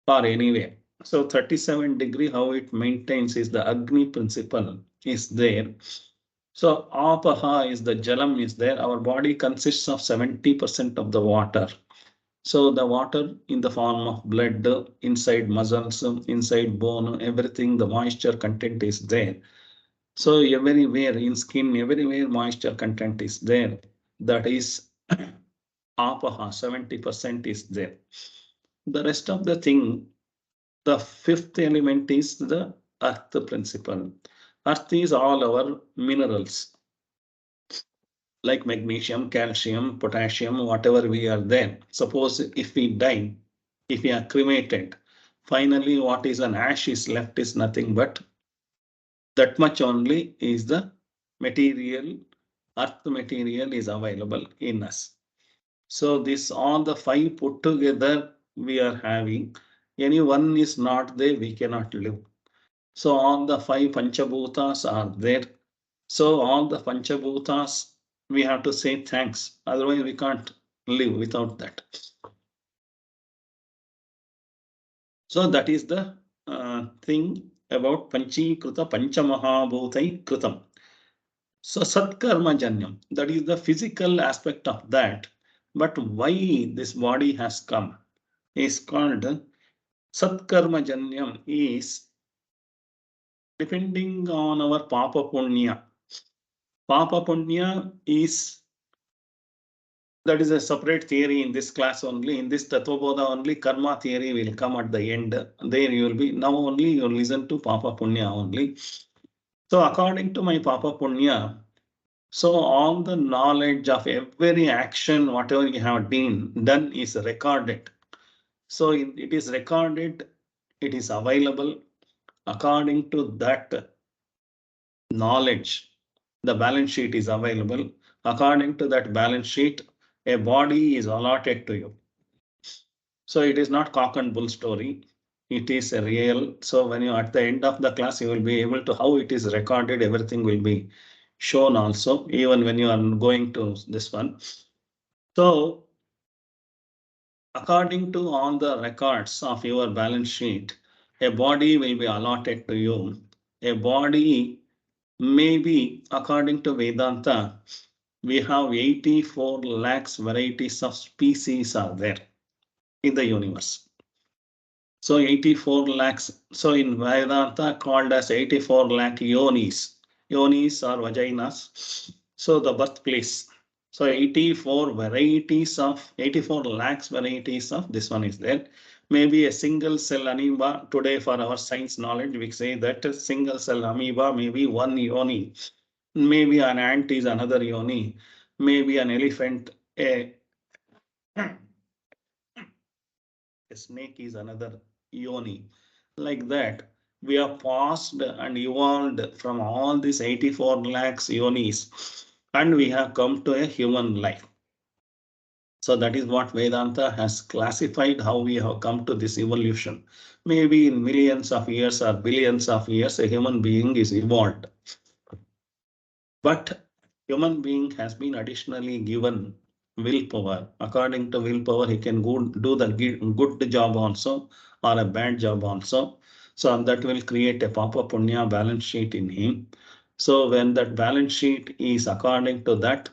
or anywhere. So 37-degree, how it maintains is the Agni principle is there. So apaha is the jalam is there. Our body consists of 70% of the water. So the water in the form of blood, inside muscles, inside bone, everything, the moisture content is there. So everywhere in skin, everywhere moisture content is there. That is apaha, 70% is there. The rest of the thing, the fifth element is the earth principle. Earth is all our minerals like magnesium, calcium, potassium, whatever we are there. Suppose if we die, if we are cremated, finally what is an ash is left is nothing but that much only is the material, earth material is available in us. So this all the five put together we are having. Any one is not there, we cannot live. So all the five panchabhutas are there. So all the panchabhutas, we have to say thanks. Otherwise we can't live without that. So that is the thing about pañcakōśātītaḥ pañcamahabhūtai kritam. So satkarma janyam, that is the physical aspect of that. But why this body has come? is called satkarma janyam, is depending on our papa punya. Papa punya is, that is a separate theory in this class only. In this Tattva Bodha only, karma theory will come at the end. There you will be, now only you will listen to papa punya only. So according to my papa punya, so all the knowledge of every action, whatever you have done is recorded. So it is recorded, it is available. According to that knowledge, the balance sheet is available. According to that balance sheet, a body is allotted to you. So it is not cock and bull story. It is a real. So when you at the end of the class, you will be able to how it is recorded. Everything will be shown also, even when you are going to this one. So according to all the records of your balance sheet, a body will be allotted to you. A body maybe, according to Vedanta, we have 84 lakhs varieties of species are there in the universe. So 84 lakhs. So in Vedanta called as 84 lakh yonis. Yonis are vaginas. So the birthplace. So 84 lakhs varieties of this one is there. Maybe a single cell amoeba. Today for our science knowledge, we say that a single cell amoeba may be one yoni. Maybe an ant is another yoni. Maybe an elephant, a snake is another yoni. Like that, we are passed and evolved from all these 84 lakhs yonis, and we have come to a human life. So that is what Vedanta has classified how we have come to this evolution. Maybe in millions of years or billions of years, a human being is evolved. But human being has been additionally given willpower. According to willpower, he can do the good job also or a bad job also. So that will create a papa punya balance sheet in him. So when that balance sheet is according to that,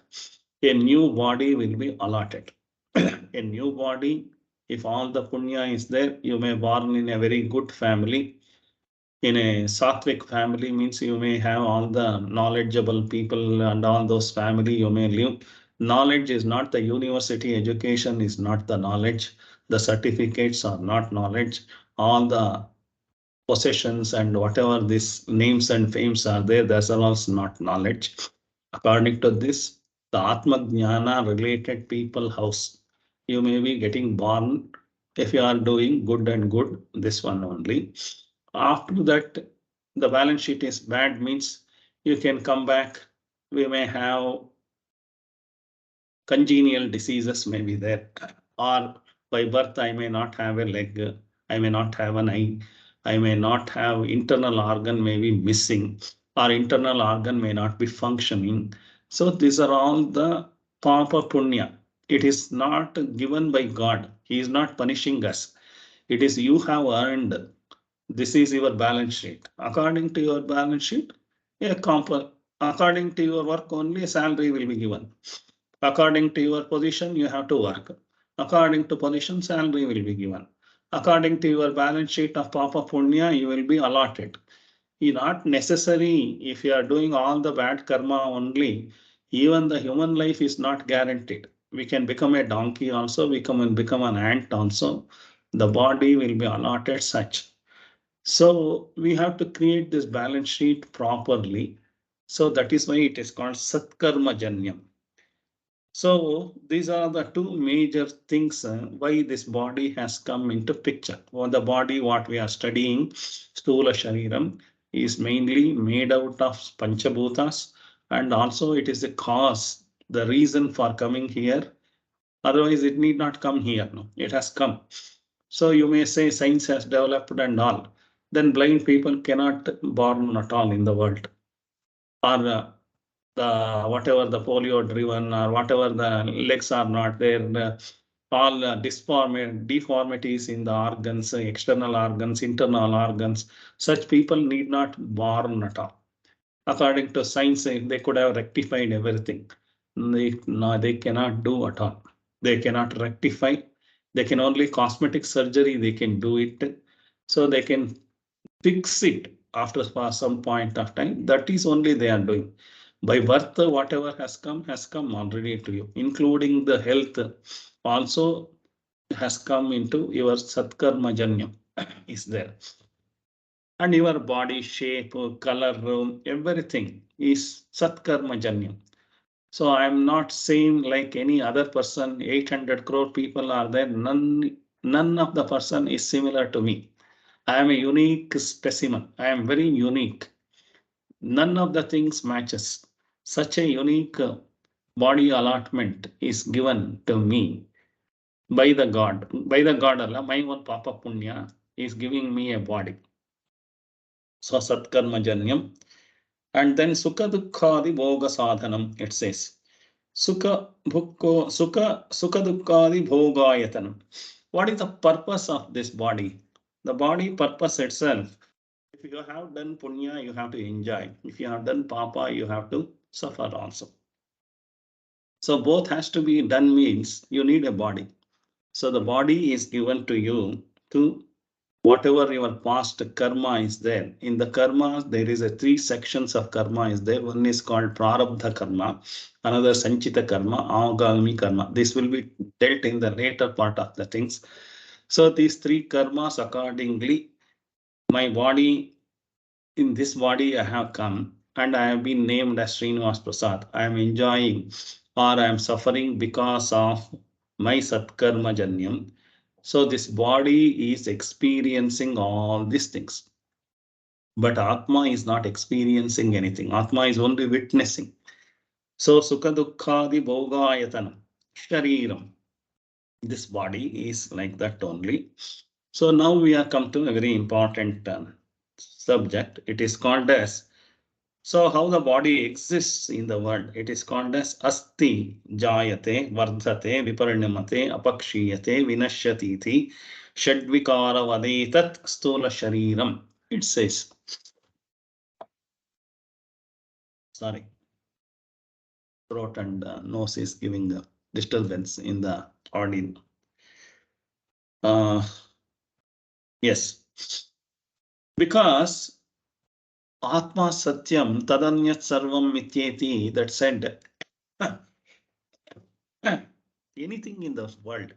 a new body will be allotted. A new body, if all the punya is there, you may born in a very good family. In a sattvic family means you may have all the knowledgeable people and all those family you may live. Knowledge is not the university education, is not the knowledge. The certificates are not knowledge. All the possessions and whatever these names and fames are there, those are also not knowledge. According to this, the ātmā jnana related people house. You may be getting born if you are doing good and good, this one only. After that, the balance sheet is bad means you can come back. We may have congenial diseases may be there, or by birth I may not have a leg, I may not have an eye, I may not have internal organ may be missing, or internal organ may not be functioning. So these are all the papa punya. It is not given by God. He is not punishing us. It is you have earned. This is your balance sheet. According to your balance sheet, according to your work only, salary will be given. According to your position, you have to work. According to position, salary will be given. According to your balance sheet of papa punya, you will be allotted. It's not necessary if you are doing all the bad karma only. Even the human life is not guaranteed. We can become a donkey also, we can become an ant also. The body will be allotted such. So we have to create this balance sheet properly. So that is why it is called satkarma janyam. So these are the two major things why this body has come into picture. Or the body, what we are studying, Sthūla shariram, is mainly made out of pañcabhūtas, and also it is the cause, the reason for coming here. Otherwise, it need not come here. No, it has come. So you may say science has developed and all. Then blind people cannot born at all in the world. Or the whatever the polio driven or whatever the legs are not there, all deformities in the organs, external organs, internal organs, such people need not born at all. According to science, they could have rectified everything. No, they cannot do at all. They cannot rectify. They can only cosmetic surgery, they can do it. So they can fix it after some point of time. That is only they are doing. By birth, whatever has come already to you, including the health also has come into your satkarma janyam is there. And your body shape, color, everything is satkarma janyam. So I'm not saying like any other person, 800 crore people are there. None of the person is similar to me. I am a unique specimen. I am very unique. None of the things matches. Such a unique body allotment is given to me by the God. By the God Allah, my own Papa Punya is giving me a body. So Satkarma Janyam. And then Sukha Dukkhadi Bhoga Sadhanam, it says. Sukha Dukkhadi Bhogayatanam. What is the purpose of this body? The body purpose itself. If you have done punya, you have to enjoy. If you have done papa, you have to suffer also. So both has to be done means you need a body. So the body is given to you to whatever your past karma is there. In the karma, there is a 3 sections of karma is there. One is called prarabdha karma, another sanchita karma, agami karma. This will be dealt in the later part of the things. So these 3 karmas accordingly, my body, in this body I have come and I have been named as Srinivasa Prasad. I am enjoying or I am suffering because of my satkarma janyam. So this body is experiencing all these things. But ātmā is not experiencing anything. Ātmā is only witnessing. So sukha dukkhadi bhogayatanam, śarīram. This body is like that only. So now we have come to a very important subject. It is called as, so how the body exists in the world. It is called as asti jayate vardhate viparinamate apakshiyate vinashyatiti shadvikara vadetat sthūla śarīram. It says, sorry, throat and nose is giving a disturbance in the audio. Yes, because ātmā satyaṁ tadanyat sarvam mityeti, that said, anything in the world,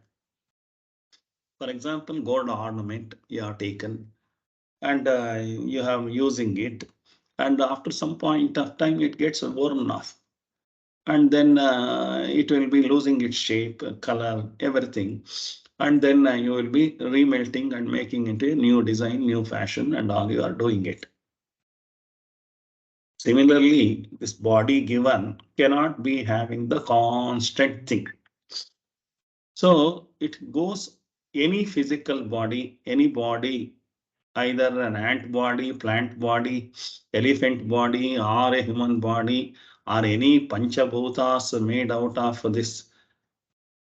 for example, gold ornament you have taken and you have using it, and after some point of time it gets worn off, and then it will be losing its shape, color, everything, and then you will be remelting and making it a new design, new fashion, and all you are doing it. Similarly, this body given cannot be having the constant thing. So it goes, any physical body, any body, either an ant body, plant body, elephant body, or a human body, or any pañcabhūtas made out of this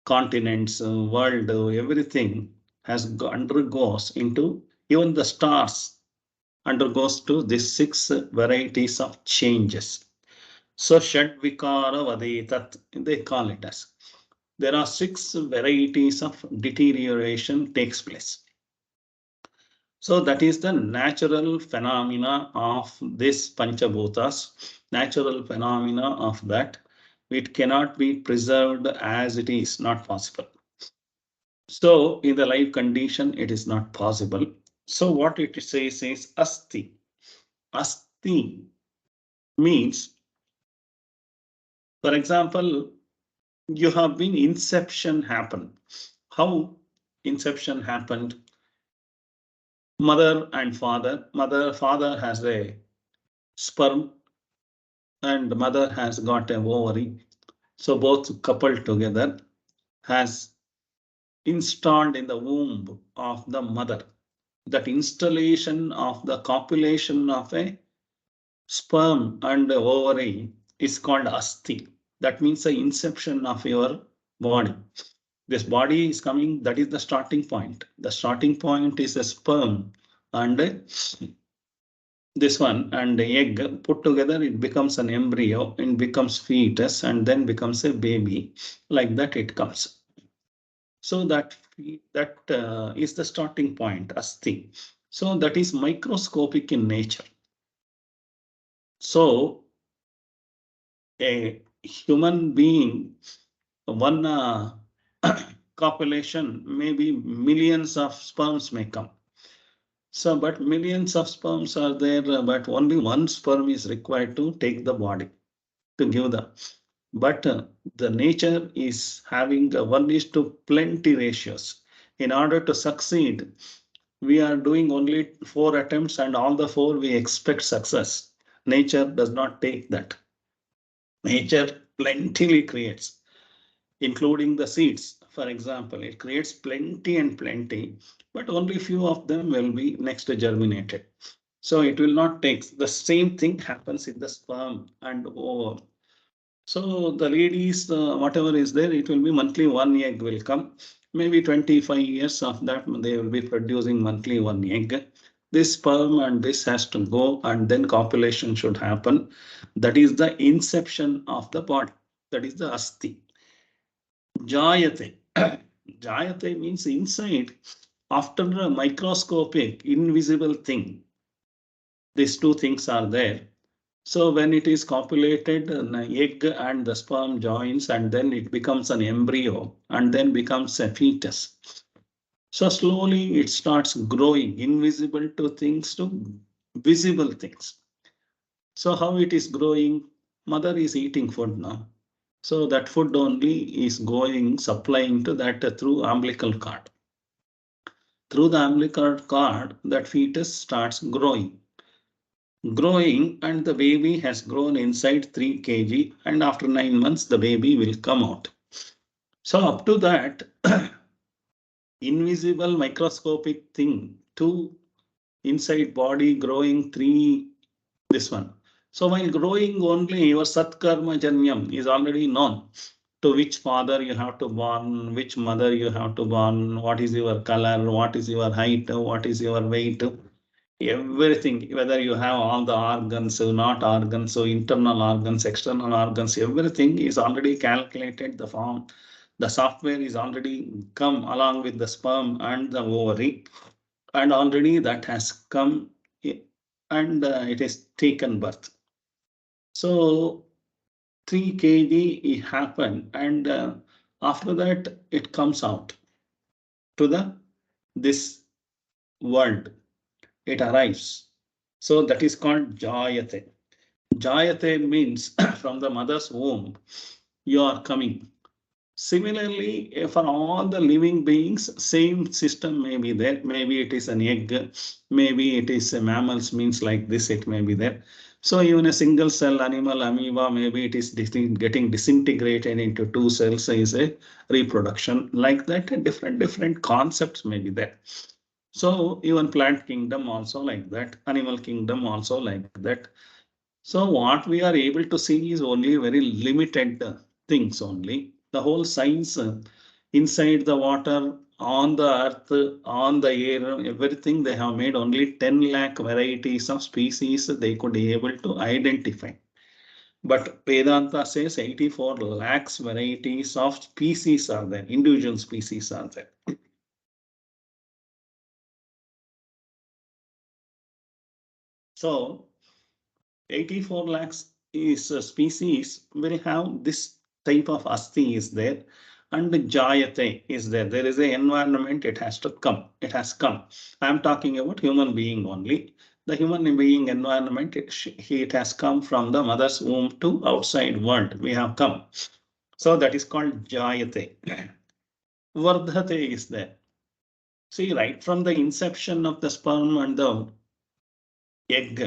continents, world, everything undergoes into, even the stars undergoes to these 6 varieties of changes. So Shadvikara Vadetat, they call it as. There are 6 varieties of deterioration takes place. So that is the natural phenomena of this Panchabhutas, natural phenomena of that. It cannot be preserved as it is, not possible. So in the life condition, it is not possible. So what it says is asti. Asti means, for example, you have been inception happened. How inception happened? Mother and father. Father has a sperm and mother has got an ovary. So both coupled together has installed in the womb of the mother. That installation of the copulation of a sperm and ovary is called asti. That means the inception of your body. This body is coming, that is the starting point. The starting point is a sperm and this one and the egg put together, it becomes an embryo, it becomes fetus and then becomes a baby. Like that it comes. So that that is the starting point, asti. So that is microscopic in nature. So a human being, one copulation, maybe millions of sperms may come. So, but millions of sperms are there, but only one sperm is required to take the body, to give the. But the nature is having a 1:plenty ratios. In order to succeed, we are doing only 4 attempts and all the 4 we expect success. Nature does not take that. Nature plentifully creates, including the seeds. For example, it creates plenty and plenty, but only few of them will be next germinated. So it will not take. The same thing happens in the sperm and ovum. So the ladies, whatever is there, it will be monthly 1 egg will come. Maybe 25 years of that, they will be producing monthly 1 egg. This sperm and this has to go, and then copulation should happen. That is the inception of the body. That is the asti. Jayate. Jayate means inside, after a microscopic, invisible thing. These 2 things are there. So when it is copulated, an egg and the sperm joins, and then it becomes an embryo, and then becomes a fetus. So slowly it starts growing, invisible to things to visible things. So how it is growing? Mother is eating food now. So that food only is going, supplying to that through umbilical cord. Through the umbilical cord, that fetus starts growing, and the baby has grown inside 3 kg, and after 9 months the baby will come out. So up to that invisible microscopic thing, 2 inside body growing, 3 this one. So while growing only, your satkarma janyam is already known. To which father you have to born, which mother you have to born, what is your color, what is your height, what is your weight, everything, whether you have all the organs, not organs, so internal organs, external organs, everything is already calculated. The form, the software is already come along with the sperm and the ovary, and already that has come and it is taken birth. So 3 kg it happened, and after that it comes out to this world. It arrives. So that is called jayate. Jayate means from the mother's womb you are coming. Similarly, for all the living beings, same system may be there. Maybe it is an egg, maybe it is a mammals, means like this, it may be there. So even a single cell animal, amoeba, maybe it is getting disintegrated into 2 cells, is a reproduction. Like that, different concepts may be there. So even plant kingdom also like that, animal kingdom also like that. So what we are able to see is only very limited things only. The whole science inside the water, on the earth, on the air, everything they have made only 10 lakh varieties of species they could be able to identify. But Vedanta says 84 lakhs varieties of species are there, individual species are there. So 84 lakhs is a species will have this type of asti is there, and the jayate is there. There is an environment, it has to come. It has come. I am talking about human being only. The human being environment, it has come from the mother's womb to outside world. We have come. So that is called jayate. Vardhate is there. See, right from the inception of the sperm and the egg,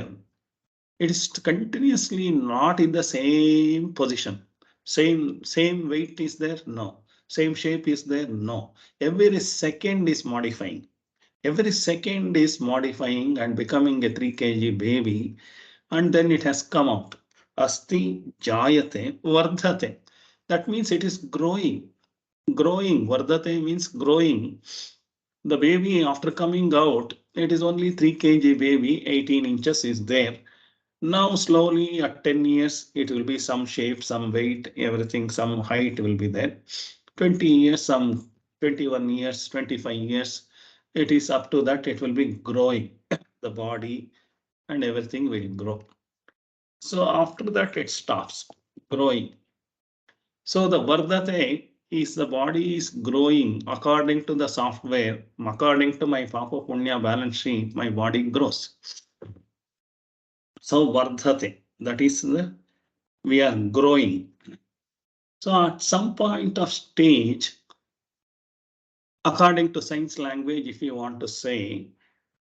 it is continuously not in the same position. Same weight is there? No. Same shape is there? No. Every second is modifying. Every second is modifying and becoming a 3 kg baby. And then it has come out. Asti jayate vardhate. That means it is growing. Growing. Vardhate means growing. The baby after coming out, it is only 3 kg baby, 18 inches is there. Now slowly at 10 years, it will be some shape, some weight, everything, some height will be there. 20 years, some 21 years, 25 years, it is up to that, it will be growing, the body and everything will grow. So after that, it stops growing. So the vardhate is the body is growing according to the software, according to my Papa Punya balance sheet, my body grows. So vardhate, that is we are growing. So at some point of stage, according to science language, if you want to say,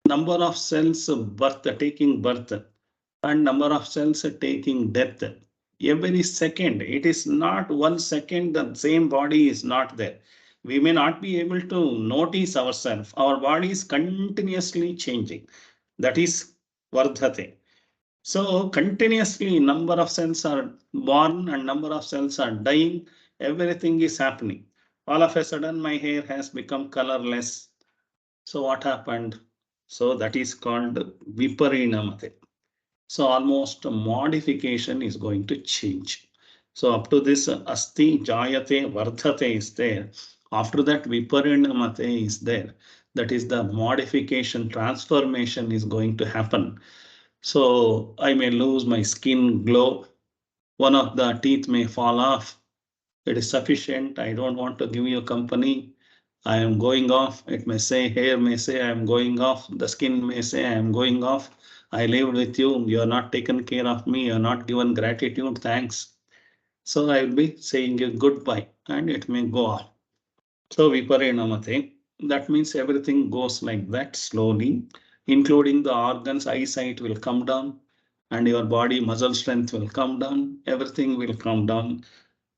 number of cells taking birth and number of cells taking death, every second, it is not 1 second, the same body is not there. We may not be able to notice ourselves. Our body is continuously changing. That is vardhate. So continuously number of cells are born and number of cells are dying. Everything is happening. All of a sudden my hair has become colorless. So what happened? So that is called viparinamate. So almost a modification is going to change. So up to this asti jayate vardhate is there. After that viparinamate is there. That is the modification, transformation is going to happen. So I may lose my skin glow. One of the teeth may fall off. It is sufficient. I don't want to give you company. I am going off. It may say, hair may say I am going off. The skin may say I am going off. I lived with you. You are not taken care of me. You are not given gratitude. Thanks. So I will be saying you goodbye and it may go off. So viparinamate. That means everything goes like that slowly, including the organs, eyesight will come down and your body muscle strength will come down. Everything will come down.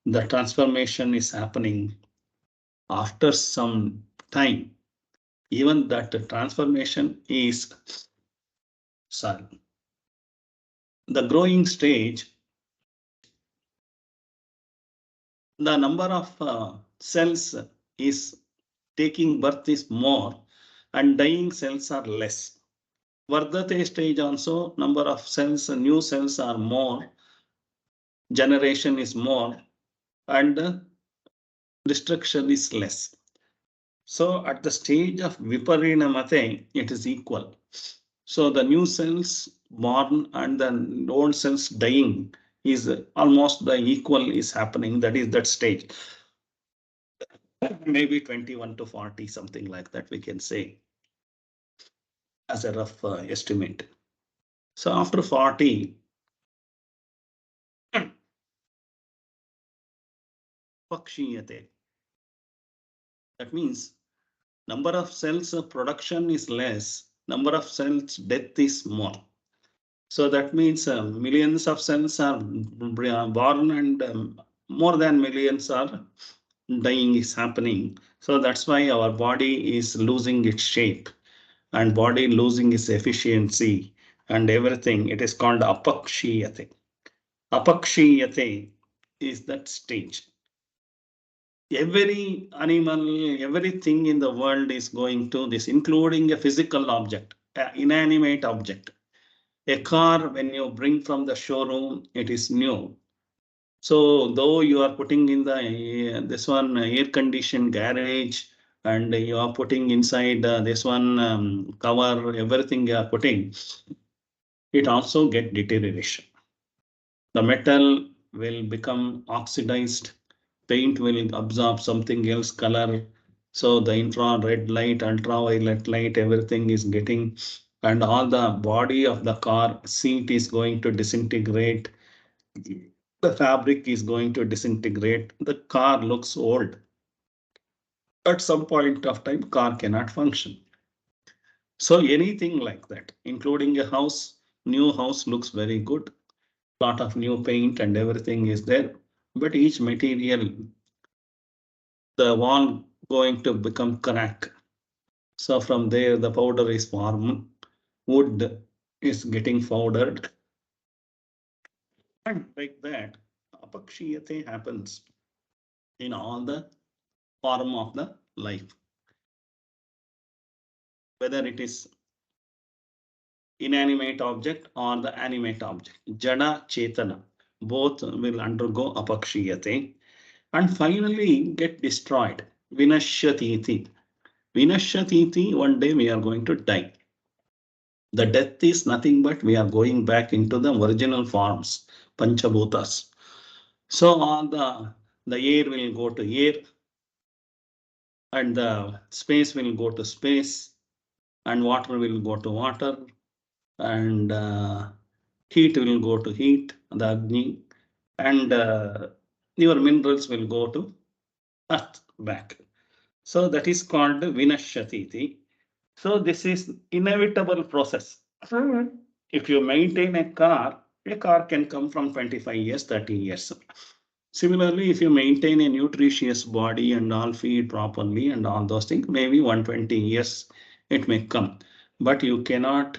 The transformation is happening after some time. Even that transformation is, sorry, the growing stage, the number of cells is taking birth is more and dying cells are less. Vardhate stage also, number of cells, new cells are more, generation is more, and destruction is less. So at the stage of viparinamate, it is equal. So the new cells born and the old cells dying is almost the equal is happening. That is that stage. Maybe 21 to 40, something like that we can say as a rough estimate. So after 40, pakshiyate. That means number of cells of production is less, number of cells death is more. So that means millions of cells are born and more than millions are dying is happening. So that's why our body is losing its shape and body losing its efficiency and everything. It is called apakshiyate. Apakshiyate is that stage. Every animal, everything in the world is going to this, including a physical object, an inanimate object. A car, when you bring from the showroom, it is new. So though you are putting in the this one air-conditioned garage and you are putting inside this one cover, everything you are putting, it also get deterioration. The metal will become oxidized. Paint will absorb something else color. So the infrared light, ultraviolet light, everything is getting, and all the body of the car seat is going to disintegrate. The fabric is going to disintegrate. The car looks old. At some point of time, car cannot function. So anything like that, including a house, new house looks very good. Lot of new paint and everything is there, but each material, the wall going to become crack. So from there, the powder is formed. Wood is getting powdered. And like that, apakshiyate happens in all the form of the life. Whether it is inanimate object or the animate object, jada chetana, both will undergo apakshiyate and finally get destroyed. Vinashyatiti. Vinashyatiti, one day we are going to die. The death is nothing but we are going back into the original forms, Panchabhutas. So all the air will go to air, and the space will go to space, and water will go to water, and heat will go to heat, the Agni, and your minerals will go to earth back. So that is called Vinashyatiti. So this is inevitable process. If you maintain a car can come from 25 years, 30 years. Similarly, if you maintain a nutritious body and all feed properly and all those things, maybe 120 years it may come. But you cannot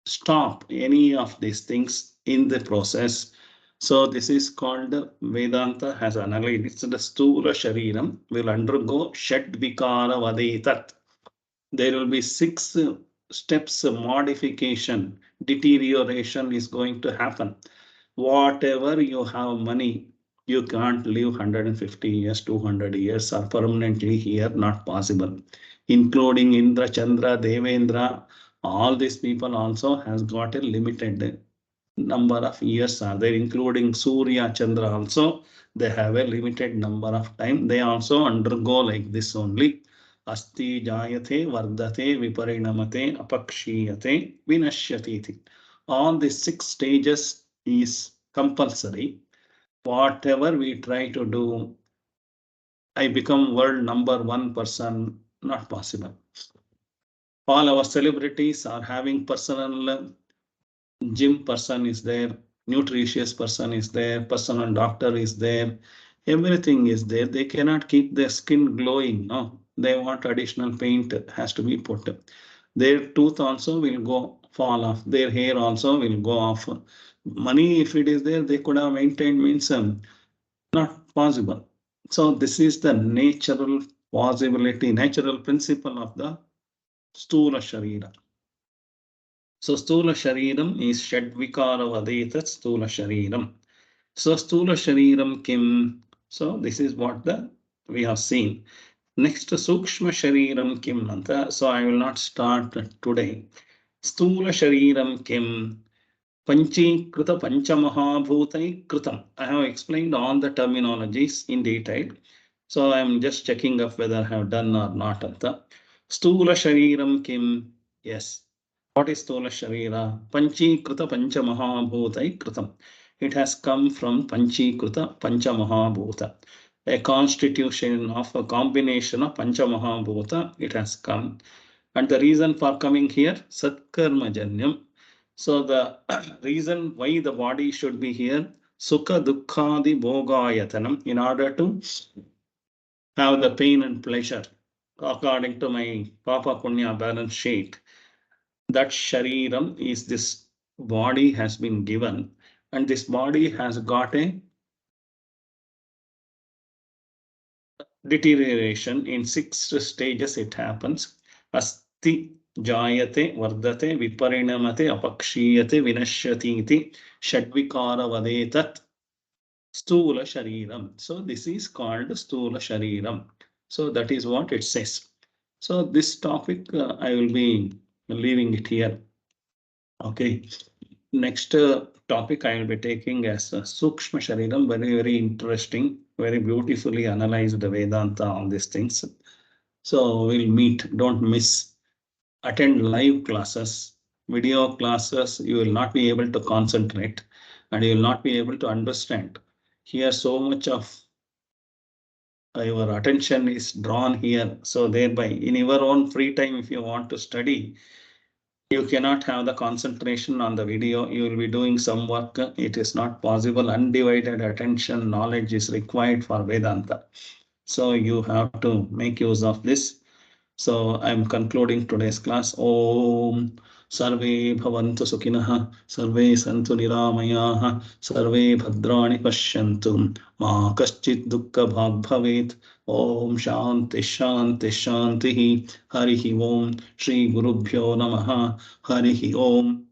stop any of these things in the process. So this is called Vedanta has analyzed. It's the Sthūla śarīram will undergo Shat Vikara Vadaitat. There will be 6 steps of modification, deterioration is going to happen. Whatever you have money, you can't live 150 years, 200 years or permanently here, not possible. Including Indra, Chandra, Devendra, all these people also has got a limited number of years are there, including Surya, Chandra also, they have a limited number of time. They also undergo like this only. Asti jayate, vardate, viparinamate, apakshiyate, vinashyati. All these 6 stages is compulsory. Whatever we try to do, I become world number 1 person, not possible. All our celebrities are having personal gym person is there, nutritious person is there, personal doctor is there, everything is there. They cannot keep their skin glowing. No, they want additional paint has to be put. Their tooth also will go fall off. Their hair also will go off. Money, if it is there, they could have maintained means not possible. So this is the natural possibility, natural principle of the Sthūla śarīra. So Sthūla śarīram is Shadvikara Vadaitat Sthūla śarīram. So Sthūla śarīram kim. So this is what we have seen. Next sūkṣma śarīram kim nanta. So I will not start today. Sthūla śarīram kim. Panchīkrita pañcamahabhūtai kritam. I have explained all the terminologies in detail. So I am just checking up whether I have done or not. Sthūla śarīram kim. Yes. What is Sthūla śarīra? Panchīkrita pañcamahabhūtai kritam. It has come from Panchīkrita pañcamahabhūta. A constitution of a combination of pañcamahabhūta. It has come. And the reason for coming here, satkarmajanyam. So the reason why the body should be here, sukha dukkhādi bhogayatanam, in order to have the pain and pleasure according to my Papa Punya balance sheet. That shariram is this body has been given, and this body has got a deterioration in 6 stages. It happens. Asti jayate, vardate, viparinamate, apakshiyate, vinashyati, shadvikara vadetat, Sthūla śarīram. So this is called Sthūla śarīram. So that is what it says. So this topic I will be leaving it here. Okay. Next topic I will be taking as sūkṣma śarīram. Very, very interesting, very beautifully analyzed the Vedanta on these things. So we'll meet. Don't miss. Attend live classes, video classes. You will not be able to concentrate and you will not be able to understand. Here so much of your attention is drawn here. So thereby in your own free time, if you want to study, you cannot have the concentration on the video. You will be doing some work. It is not possible. Undivided attention, knowledge is required for Vedanta. So you have to make use of this. So I'm concluding today's class. Om Sarve Bhavantu Sukhinah, Sarve Santu Niramayaha, Sarve Bhadrani Pashyantu, Ma Kaschit Dukkha Bhag Bhavet. Om Shanti Shanti Shanti. Harihi Om. Shri Gurubhyo Namaha. Harihi Om.